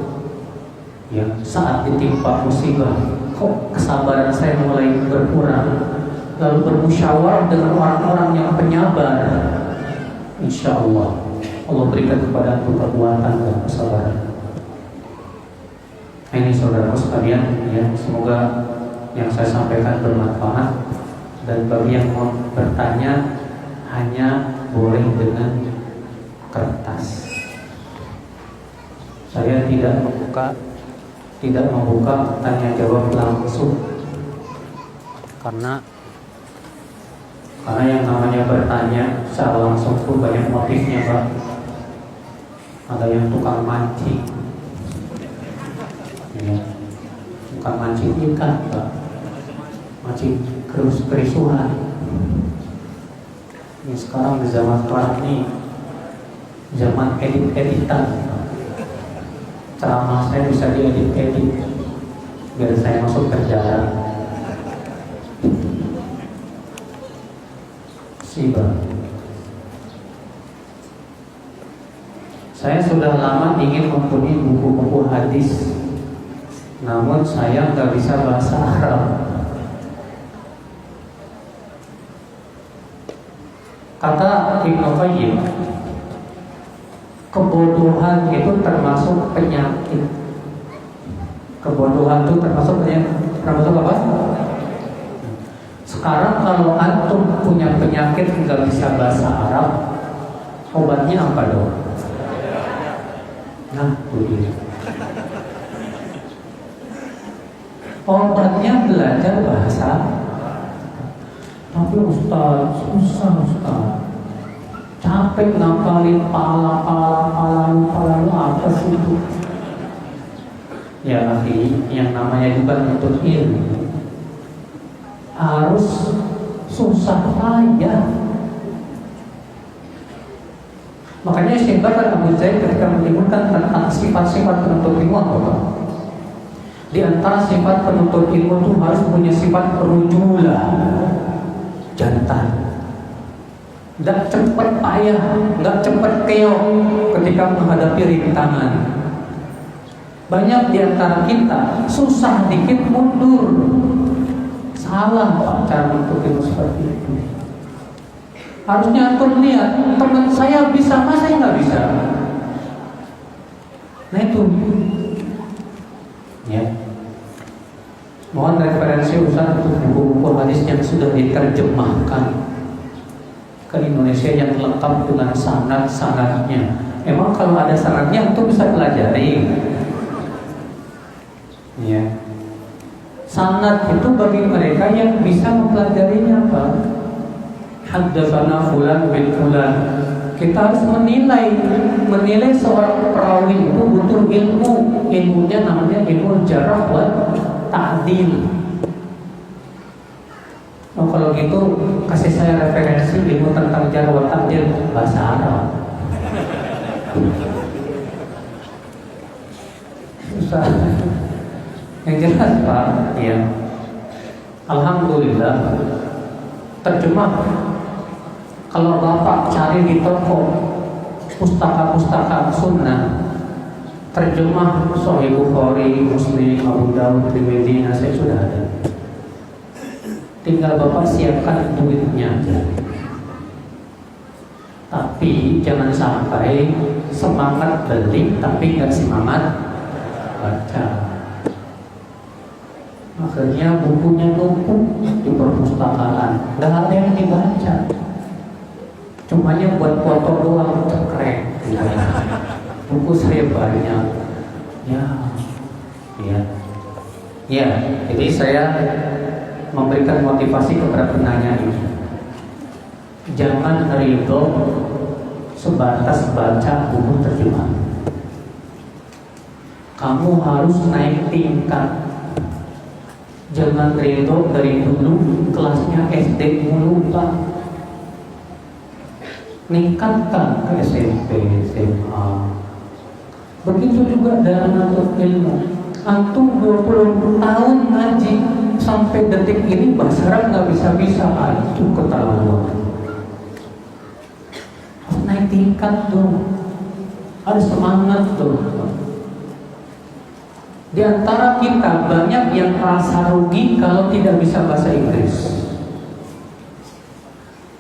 ya saat ditimpa musibah, kok kesabaran saya mulai berkurang, lalu bermusyawarah dengan orang-orang yang penyabar, insya Allah Allah berikan kepada antum kekuatan dan kesabaran. Ini saudara sekalian, ya, semoga yang saya sampaikan bermanfaat, dan bagi yang mau bertanya hanya boleh dengan kertas. Saya tidak membuka tanya jawab langsung, karena yang namanya bertanya secara langsung itu banyak motifnya, Pak. Ada yang tukang mancing, ya, tukang mancing ikan, Pak, mancing kerisuan. Ini sekarang di zaman sekarang ini zaman edit-editan. Ceramah saya bisa diedit-edit biar saya masuk kerjaan. Sibah. Saya sudah lama ingin mempunyai buku-buku hadis, namun saya nggak bisa bahasa Arab. Kata Ibnu Qayyim, kebodohan itu termasuk penyakit. Kebodohan itu termasuk penyakit. Termasuk apa? Sekarang kalau antum punya penyakit nggak bisa bahasa Arab, obatnya apa dong? Nah, itu obatnya belajar bahasa. Tapi Ustaz, susah Ustaz. Capek ngapalin pala apa sih itu? Ya akhi, yang namanya juga nuntut ilmu harus susah payah. Makanya Syekh Bakar Abu Zaid ketika menyebutkan tentang sifat-sifat penuntut ilmu apa? Di antara sifat penuntut ilmu itu harus punya sifat rujulah, jantan. Nggak cepat payah, nggak cepat keok ketika menghadapi rintangan. Banyak di antara kita susah dikit mundur. Salah, Pak, cara untuk itu seperti itu. Harusnya antum lihat teman saya bisa, masa saya nggak bisa. Nah itu, ya. Mohon referensi Ustaz untuk buku-buku hadis yang sudah diterjemahkan ke Indonesia yang lengkap dengan sanad-sanadnya. Emang kalau ada sanadnya itu bisa pelajari. Ya. Sanad itu bagi mereka yang bisa mempelajarinya, Pak. Haddatsana fulan bin fulan. Kita harus menilai seorang perawi itu butuh ilmu. Ilmunya namanya ilmu jarh wa ta'dil. Oh, kalau gitu kasih saya referensi ilmu tentang jarh wa ta'dil bahasa Arab. Susah. Yang jelas, Pak, ya. Alhamdulillah terjemah. Kalau Bapak cari di toko pustaka-pustaka sunnah, terjemah Sahih Bukhari, Muslim, Abu Dawud, Tirmidzi, saya sudah ada. Tinggal Bapak siapkan duitnya aja. Tapi Tapi jangan sampai semangat beli tapi nggak semangat baca. Akhirnya bukunya numpuk di perpustakaan, nggak ada yang dibaca. Cumanya buat foto doang, cekrek. Buku saya banyak. Ya. Jadi saya memberikan motivasi kepada penanya ini. Jangan ridho sebatas baca buku terjemahan. Kamu harus naik tingkat. Jangan ridho dari dulu kelasnya SD mulu, Pak. Meningkatkan ke SMP, SMA. Begitu juga dalam menuntut ilmu. Antum 20 tahun ngaji sampai detik ini bahasa Arab nggak bisa-bisa, itu keterlaluan. Naik tingkat tuh, ada semangat tuh. Di antara kita banyak yang merasa rugi kalau tidak bisa bahasa Inggris,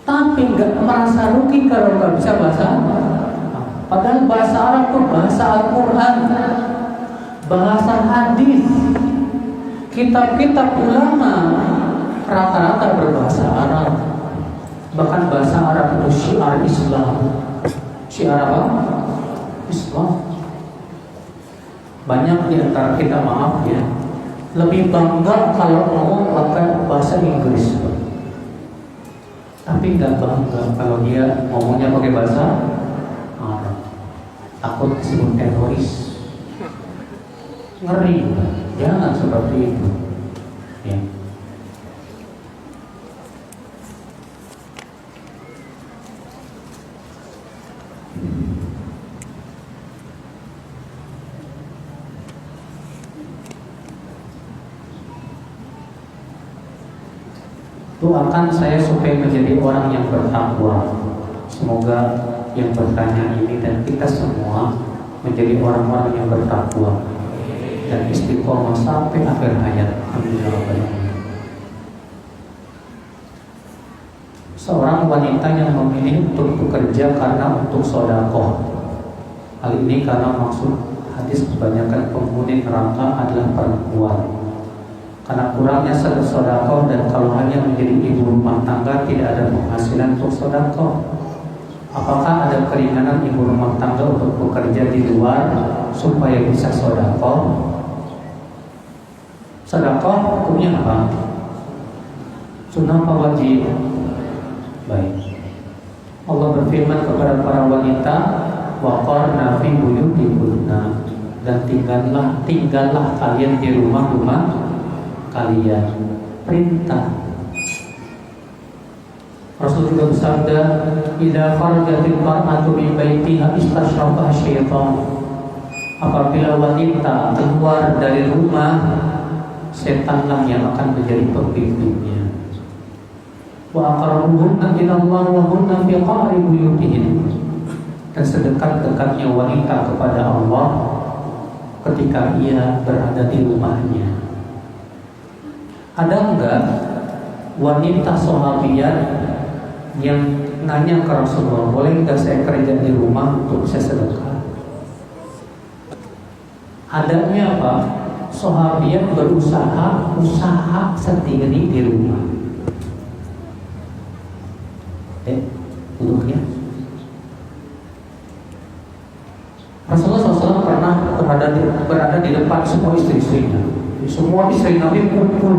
tapi nggak merasa rugi kalau nggak bisa bahasa. Padahal bahasa Arab itu bahasa Al-Quran, bahasa hadis, kitab-kitab ulama rata-rata berbahasa Arab. Bahkan bahasa Arab itu syiar Islam. Syiar apa? Islam. Banyak di antara kita, maaf ya, lebih bangga kalau ngomong pakai bahasa Inggris, tapi nggak bangga kalau dia ngomongnya pakai bahasa Arab. Takut disebut teroris. Ngeri. Jangan seperti itu ya. Doakan saya supaya menjadi orang yang bertakwa. Semoga yang bertanya ini dan kita semua menjadi orang-orang yang bertakwa dan istiqomah sampai akhir hayat. Amin. Seorang wanita yang memilih untuk bekerja karena untuk sedekah. Hal ini karena maksud hadis kebanyakan penghuni neraka adalah perempuan. Karena kurangnya sedekah dan kalau hanya menjadi ibu rumah tangga tidak ada penghasilan untuk sedekah. Apakah ada keringanan ibu rumah tangga untuk bekerja di luar supaya bisa sedekah? Sedekah hukumnya apa? Sunnah apa wajib? Baik. Allah berfirman kepada para wanita, waqarna fi buyutikunna, dan tinggallah kalian di rumah-rumah kalian. Perintah. Rasul juga bersabda, idza kharajatil mar'atu min baitiha istashrafaha syaitan. Apabila wanita keluar dari rumah, setanlah yang akan menjadi pembimbingnya. Wa aqrabuhunna ila Allah wa hunna fi qa'ri buyutihin. Dan sedekat-dekatnya wanita kepada Allah ketika ia berada di rumahnya. Ada enggak wanita sahabiyat yang nanya ke Rasulullah, boleh enggak saya kerja di rumah untuk saya sedekah? Adanya apa? Sahabiyat berusaha sendiri di rumah. Duduknya. Rasulullah SAW pernah berada di depan semua istri-istrinya. Semua istri Nabi kumpul.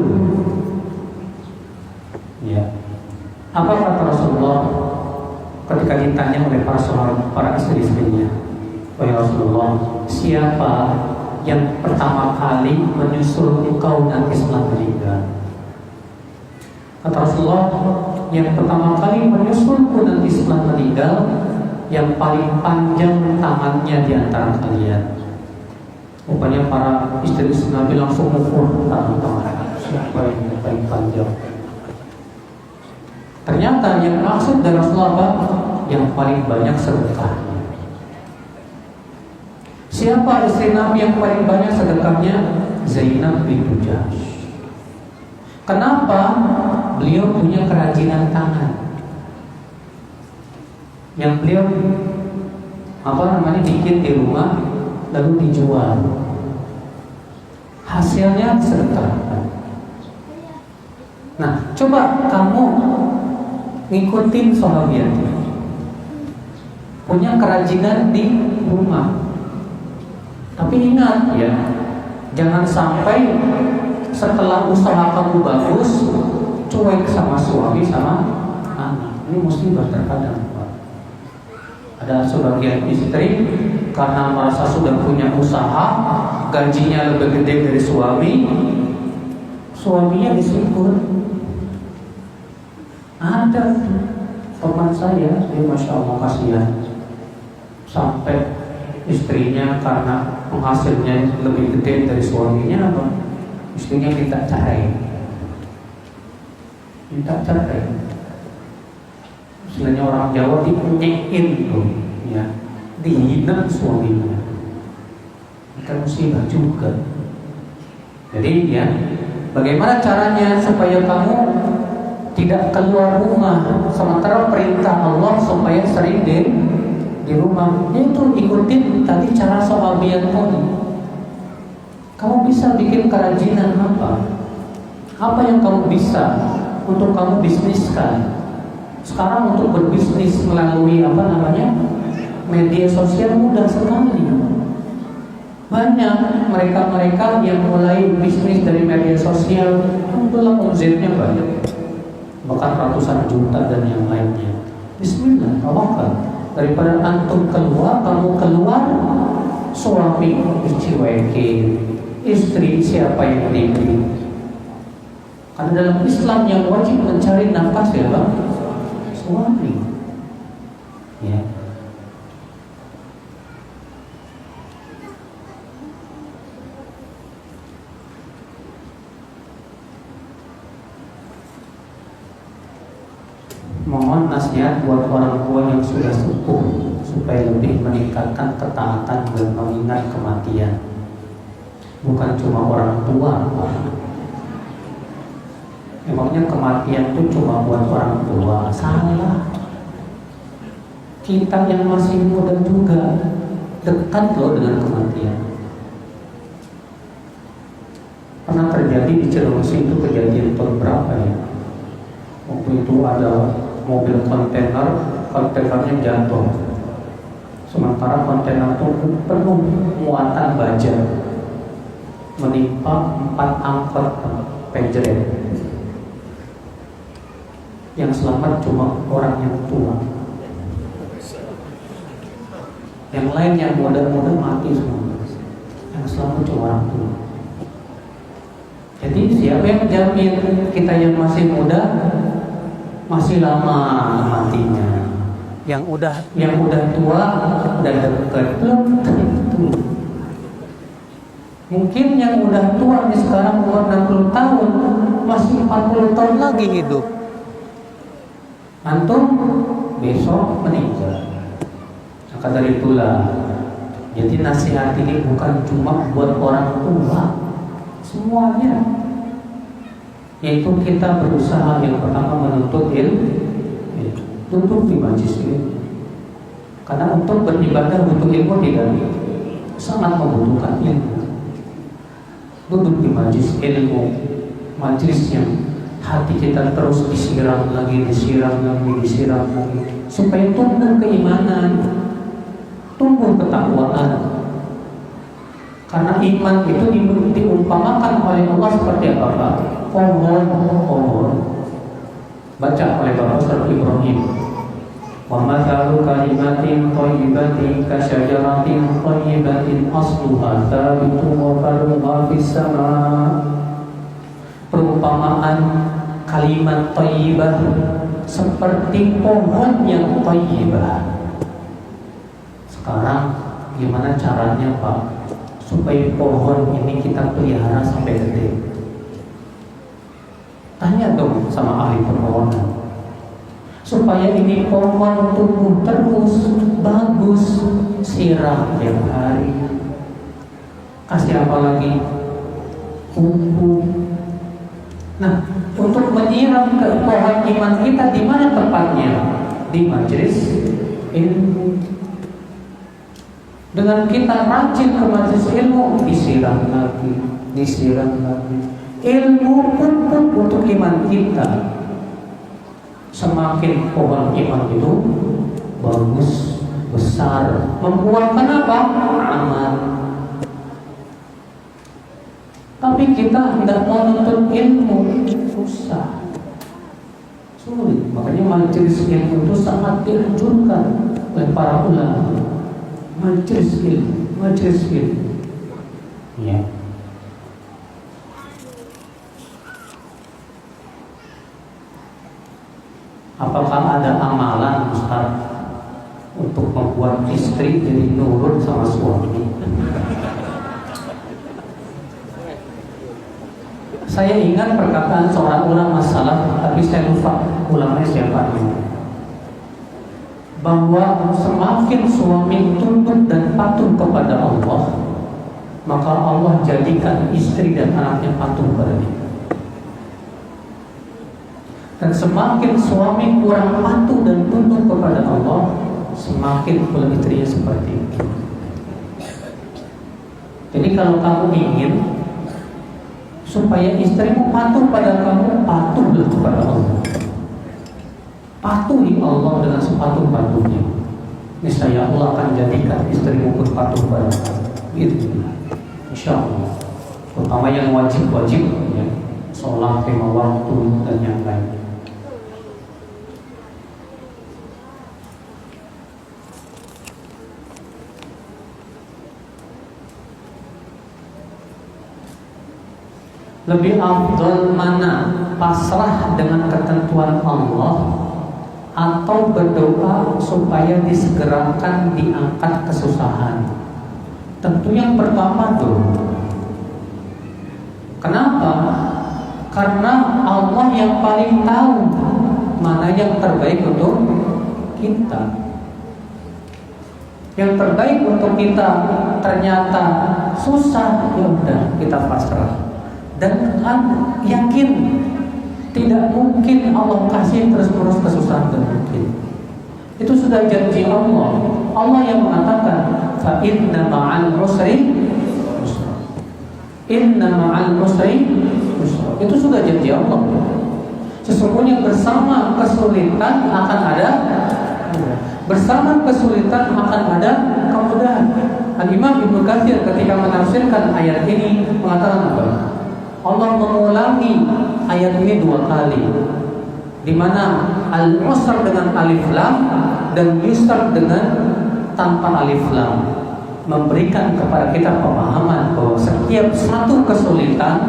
Ya. Apa kata Rasulullah ketika ditanya oleh para istri-istrinya? Wahai Rasulullah, siapa yang pertama kali menyusul engkau nanti setelah meninggal? Kata Rasulullah, yang pertama kali menyusulku nanti setelah meninggal, yang paling panjang tangannya di antara kalian. Rupanya para istri Nabi langsung mengukur tangan-tangan siapa yang paling panjang. Ternyata yang maksud dari Rasulullah yang paling banyak sedekahnya. Siapa istri Nabi yang paling banyak sedekahnya? Zainab bintu Jahsy. Kenapa? Beliau punya kerajinan tangan. yang beliau bikin di rumah lalu dijual. Hasilnya sedekah. Nah, coba kamu ngikutin sahabat punya kerajinan di rumah. Tapi ingat ya, jangan sampai setelah usaha kamu bagus cuek sama suami sama anak. Ini musibah terkadang. Ada sebagian istri karena merasa sudah punya usaha, gajinya lebih gede dari suami, suaminya disikut. Ada teman saya, dia masya Allah kasihan, sampai istrinya karena penghasilnya lebih gede dari suaminya, istrinya minta cerai. Istilahnya orang Jawa dipenyekin tuh, ya, dihina suaminya. Itu musibah juga. Jadi ya, bagaimana caranya supaya kamu tidak keluar rumah, sementara perintah Allah supaya sering di rumah. Itu ikutin tadi cara sahabiat tadi. Kamu bisa bikin kerajinan apa? Apa yang kamu bisa untuk kamu bisniskan? Sekarang untuk berbisnis melalui media sosial mudah sekali. Banyak mereka yang mulai bisnis dari media sosial, alhamdulillah omzetnya banyak, bahkan ratusan juta dan yang lainnya. Bismillah, tawakal. Daripada antum keluar, kamu keluar, suami dicuekin, istri siapa yang diberi? Karena dalam Islam yang wajib mencari nafkah siapa? Suami. Ya. Mohon nasihat buat orang tua yang sudah sepuh supaya lebih meningkatkan ketaatan dan mengingat kematian. Bukan cuma orang tua, emangnya kematian itu cuma buat orang tua? Salah. Kita yang masih muda juga dekat loh dengan kematian. Pernah terjadi di Cilengsi itu kejadian tahun berapa ya? Waktu itu ada mobil kontainernya jatuh. Sementara kontainer itu penuh muatan baja, menimpa 4 angkot Peugeot. Yang selamat cuma orang yang tua. Yang lain yang muda-muda mati semua. Yang selamat cuma orang tua. Jadi siapa yang menjamin kita yang masih muda masih lama matinya? Yang udah tua dan dekat belum tentu. Mungkin yang udah tua nih sekarang umur 60 tahun masih 40 tahun lagi hidup. Antum besok meninggal. Maka dari itulah, jadi nasihat ini bukan cuma buat orang tua, semuanya. Yaitu kita berusaha yang pertama menuntut ilmu, duduk di majlis ilmu. Karena untuk beribadah butuh ilmu tidak, sangat membutuhkan ilmu. Duduk di majlis ilmu, majlis yang hati kita terus disiram lagi, supaya tumbuh keimanan, tumbuh ketakwaan. Karena iman itu diumpamakan oleh Allah seperti apa, Pak? Pohon. Baca oleh Bapak Ustaz Ibrahim. Wa mathalu kalimatin thayyibatin kasyajaratin thayyibatin asluha thabitun wa faruha fis sama'. Perumpamaan kalimat thayyibah seperti pohon yang thayyibah. Sekarang gimana caranya, Pak, supaya pohon ini kita pelihara sampai gede? Tanya dong sama ahli perpohonan. Supaya ini pohon tumbuh terus bagus, siram tiap hari. Kasih apa lagi? Pupuk. Nah, untuk menyiram ke pohon iman kita di mana tempatnya? Di majelis ilmu. Dengan kita rajin ke majelis ilmu, disiram lagi. Ilmu pupuk untuk iman kita. Semakin pohon iman itu bagus, besar, membuahkan apa? Amal. Tapi kita tidak mau nuntut ilmu, susah, sulit. Makanya majelis ilmu itu sangat dianjurkan oleh para ulama. Majelis ilmu. Ya. Apakah ada amalan Ustaz untuk membuat istri jadi nurut sama suami? Saya ingat perkataan seorang ulama salaf, tapi saya lupa ulamanya siapa. Bahwa semakin suami tunduk dan patuh kepada Allah, maka Allah jadikan istri dan anaknya patuh kepada dia. Dan semakin suami kurang patuh dan tunduk kepada Allah, semakin pula istrinya seperti itu. Jadi kalau kamu ingin supaya istrimu patuh pada kamu, patuhlah kepada Allah. Patuhi Allah dengan sepatuh-patuhnya. Niscaya Allah akan jadikan istrimu pun patuh pada kamu. Gitu. Insya Allah. Terutama yang wajib-wajib, ya, sholat, 5 waktu dan yang lain. Lebih afdal mana? Pasrah dengan ketentuan Allah atau berdoa supaya disegerakan diangkat kesusahan? Tentu yang pertama tuh. Kenapa? Karena Allah yang paling tahu mana yang terbaik untuk kita. Yang terbaik untuk kita ternyata susah, ya udah kita pasrah. Dan yakin tidak mungkin Allah kasih terus-terus kesusahan, tidak mungkin. Itu sudah janji Allah. Allah yang mengatakan, fa inna ma'al usri yusra. Inna ma'al usri yusra. Itu sudah janji Allah. Sesungguhnya bersama kesulitan akan ada, bersama kesulitan akan ada kemudahan. Al-Imam Ibnu Katsir ketika menafsirkan ayat ini mengatakan apa? Allah mengulangi ayat ini 2 kali, di mana al-usr dengan alif lam dan yusr dengan tanpa alif lam, memberikan kepada kita pemahaman bahwa setiap satu kesulitan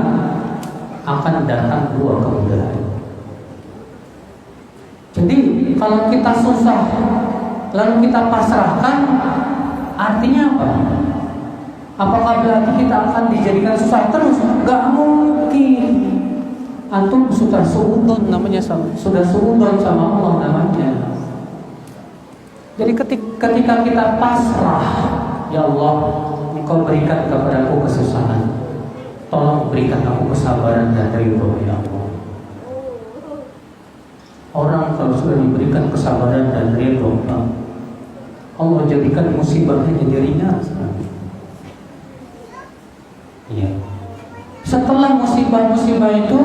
akan datang 2 kemudahan. Jadi kalau kita susah lalu kita pasrahkan, artinya apa? Apakah berarti kita akan dijadikan susah terus? Gak mungkin. Antum sudah suudon namanya, sudah suudon sama Allah namanya. Jadi ketika kita pasrah, ya Allah, Engkau berikan kepadaku kesusahan, tolong berikan aku kesabaran dan ridho, ya Allah. Orang kalau sudah diberikan kesabaran dan ridho, Allah jadikan musibahnya jadi ringan sekali. Ya. Setelah musibah-musibah itu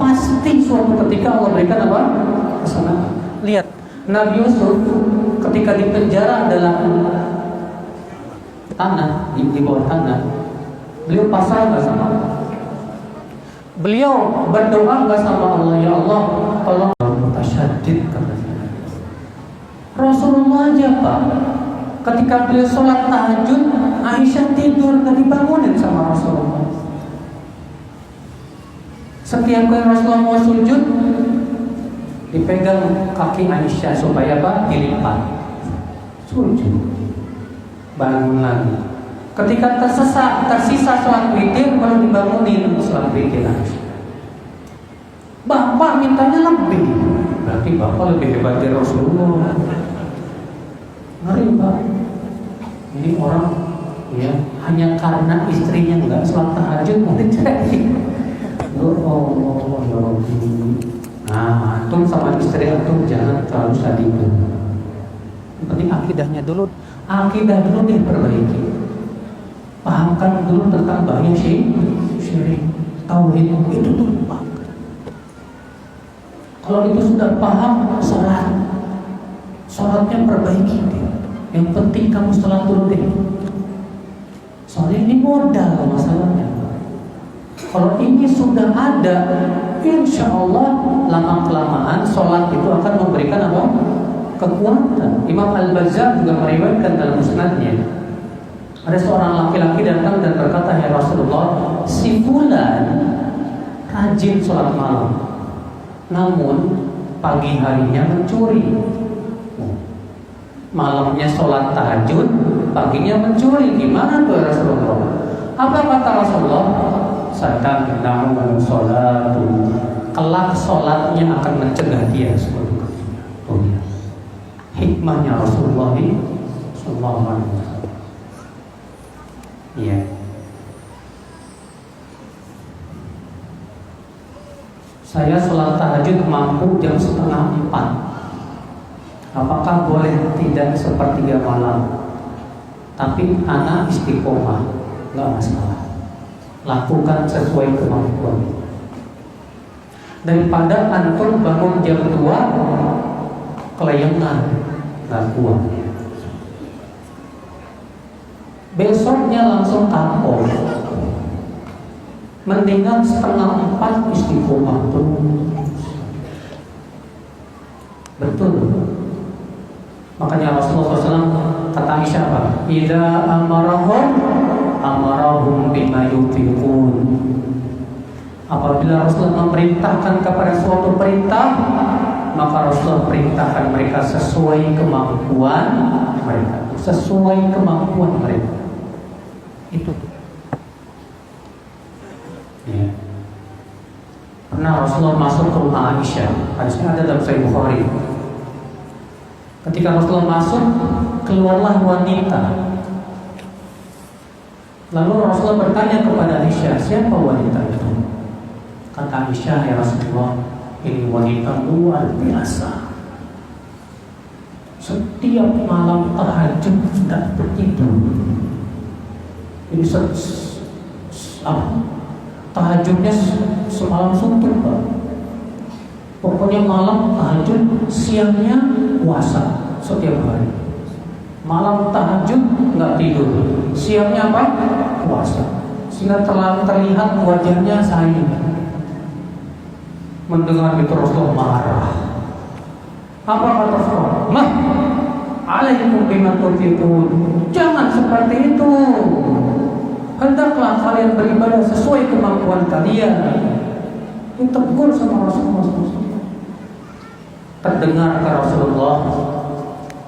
pasti suatu ketika Allah berikan apa? Kesenangan. Lihat Nabi Yusuf ketika dipenjara dalam tanah, di bawah tanah, beliau pasrah nggak sama Allah? Beliau berdoa nggak sama Allah, ya Allah tolong mutasyadid katanya. Rasulullah aja Pak, ketika beliau sholat tahajud, Aisyah tidur dan dibangunin sama Rasulullah. Setiap kali Rasulullah mau sujud, dipegang kaki Aisyah supaya apa? Dilipat. Sujud, bangun lagi. Ketika tersisa sholat witir, baru dibangunin sholat witir Aisyah. Bapak mintanya lebih, berarti bapak lebih hebat dari Rasulullah. Ngeri Pak. Ini orang ya hanya karena istrinya nggak sholat tahajud mau dicerai. Allah ya Rabbi. Nah, antum sama istri antum jangan terlalu sadis. Yang penting akidahnya dulu. Akidah dulu diperbaiki. Pahamkan dulu tentang bahaya syirik. Tauhid itu dulu Pak. Kalau itu sudah paham, sholatnya perbaiki deh. Yang penting kamu sholat dulu deh. Soalnya ini modal masalahnya. Kalau ini sudah ada, insya Allah lama kelamaan sholat itu akan memberikan apa? Kekuatan. Imam Al-Bazzar juga meriwayatkan dalam musnadnya. Ada seorang laki-laki datang dan berkata, ya Rasulullah, si fulan rajin sholat malam, namun pagi harinya mencuri. Malamnya sholat tahajud, paginya mencuri. Gimana tuh Rasulullah? Apa kata Rasulullah? Satamna'u sholatu. Kelak sholatnya akan mencegah dia seluruh dunia. Hikmahnya Rasulullah sallallahu alaihi wasallam. Iya. Saya sholat tahajud mampu jam 3:30. Apakah boleh tidak sepertiga malam? Tapi anak istiqomah, nggak masalah. Lakukan sesuai kemampuan. Daripada antum bangun jam 2 kelayangan, nggak kuat. Besoknya langsung kapok. Mendingan 3:30 istiqomah terus. Betul. Makanya Rasulullah SAW kata Aisyah apa? Idza amarahum bima yutiqun. Apabila Rasulullah memerintahkan kepada suatu perintah, maka Rasulullah perintahkan mereka sesuai kemampuan mereka. Sesuai kemampuan mereka. Itu tuh. Ya. Pernah Rasulullah masuk ke rumah Aisyah. Hadisnya ada dalam Sahih Bukhari. Ketika Rasulullah masuk, keluarlah wanita. Lalu Rasulullah bertanya kepada Aisyah, siapa wanita itu? Kata Aisyah, ya Rasulullah, ini wanita luar biasa. Setiap malam tahajud tidak bertidur. Ini tahajudnya semalam suntuk Pak. Pokoknya malam tahajud, siangnya puasa setiap hari. Malam tahajud nggak tidur, siangnya apa? Puasa. Sehingga terlihat wajahnya sayang. Mendengar itu Rasulullah marah. Apa kata Rasulullah? Mah, alaikum bima tutiqun. Jangan seperti itu. Hendaklah kalian beribadah sesuai kemampuan kalian. Ditegur sama Rasulullah SAW. Terdengar ke Rasulullah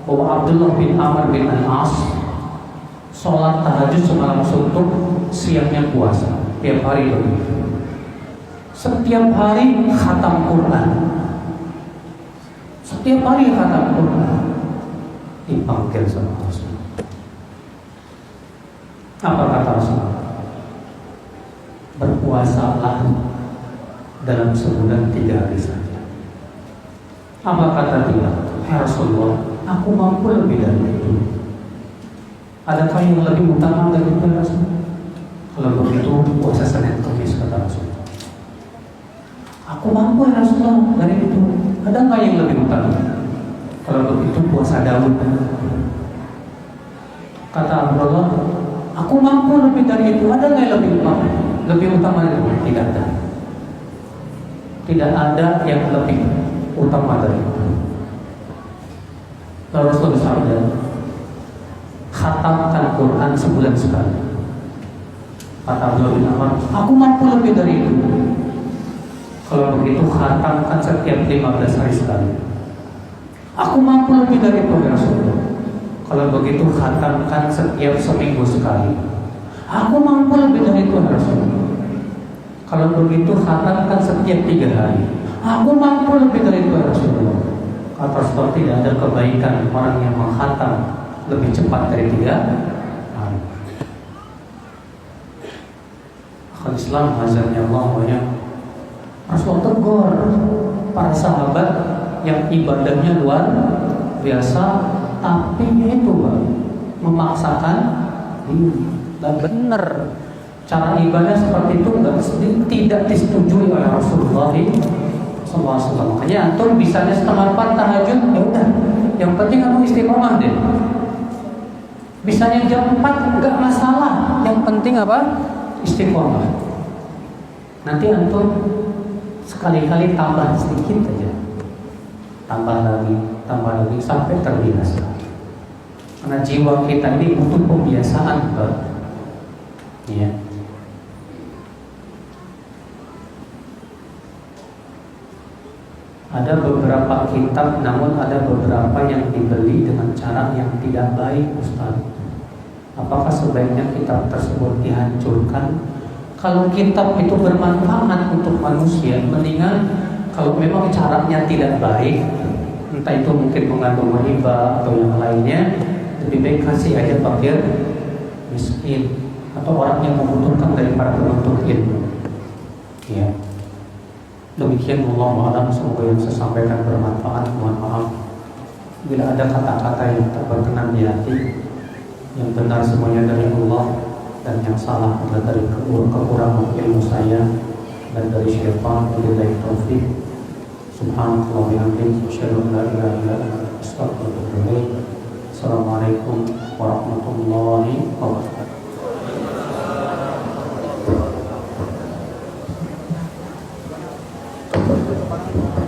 bahwa Abdullah bin Amr bin Al-As sholat tahajud semalam suntuk, siangnya puasa. Tiap hari begitu. Setiap hari khatam Quran. Setiap hari khatam Quran. Dipanggil sama Rasulullah. Apa kata Rasulullah? Berpuasalah dalam sebulan 3 hari saja. Apa kata dia? Ya Rasulullah, aku mampu lebih dari itu. Adakah yang lebih utama dari itu Rasulullah? Kalau begitu puasa Senin Kamis, kata Rasulullah. Aku mampu ya Rasulullah dari itu. Adakah yang lebih utama? Kalau begitu puasa Daud. Kata Abdullah, aku mampu lebih dari itu. Ada nggak yang lebih utama? Lebih utama dari itu? Tidak ada. Tidak ada yang lebih utama dari itu. Lalu Rasulullah bersabda, khatamkan Quran sebulan sekali. Kata Abdullah bin Amr, aku mampu lebih dari itu. Kalau begitu khatamkan setiap 15 hari sekali. Aku mampu lebih dari itu ya Rasulullah. Kalau begitu khatamkan setiap seminggu sekali. Aku mampu lebih dari itu ya Rasulullah. Kalau begitu khatamkan setiap 3 hari. Aku mampu lebih dari itu ya Rasulullah. Kata Rasulullah, tidak ada kebaikan orang yang menghatam lebih cepat dari 3 hari. Akhul Islam azannya Allah banyak. Rasulullah tegur para sahabat yang ibadahnya luar biasa, tapi itu Pak, memaksakan nggak benar. Cara ibadah seperti itu tidak disetujui oleh Rasulullah SAW. Makanya antum bisanya setengah 4 tahajud, ya udah. Yang penting kamu istiqomah deh. Bisanya jam 4 enggak masalah. Yang penting apa? Istiqomah. Nanti antum sekali-kali tambah sedikit aja. Tambah lagi sampai terbiasa. Karena jiwa kita ini butuh pembiasaan, Pak. Ya. Ada beberapa kitab, namun ada beberapa yang dibeli dengan cara yang tidak baik, Ustaz. Apakah sebaiknya kitab tersebut dihancurkan? Kalau kitab itu bermanfaat untuk manusia, mendingan kalau memang caranya tidak baik, entah itu mungkin mengandung riba atau yang lainnya, lebih baik kasih aja fakir miskin atau orang yang membutuhkan daripada penuntut ilmu. Ya. Demikian Allah a'lam, semoga yang saya sampaikan bermanfaat. Mohon maaf bila ada kata-kata yang tak berkenan di hati. Yang benar semuanya dari Allah, dan yang salah adalah dari kekurangan ilmu saya dan dari syaitan. Wabillahi taufik. Subhanallah wa bihamdihi, asyhadu an la ilaha illa anta, astaghfiruka wa atubu ilaik. Assalamualaikum warahmatullahi wabarakatuh. Thank you.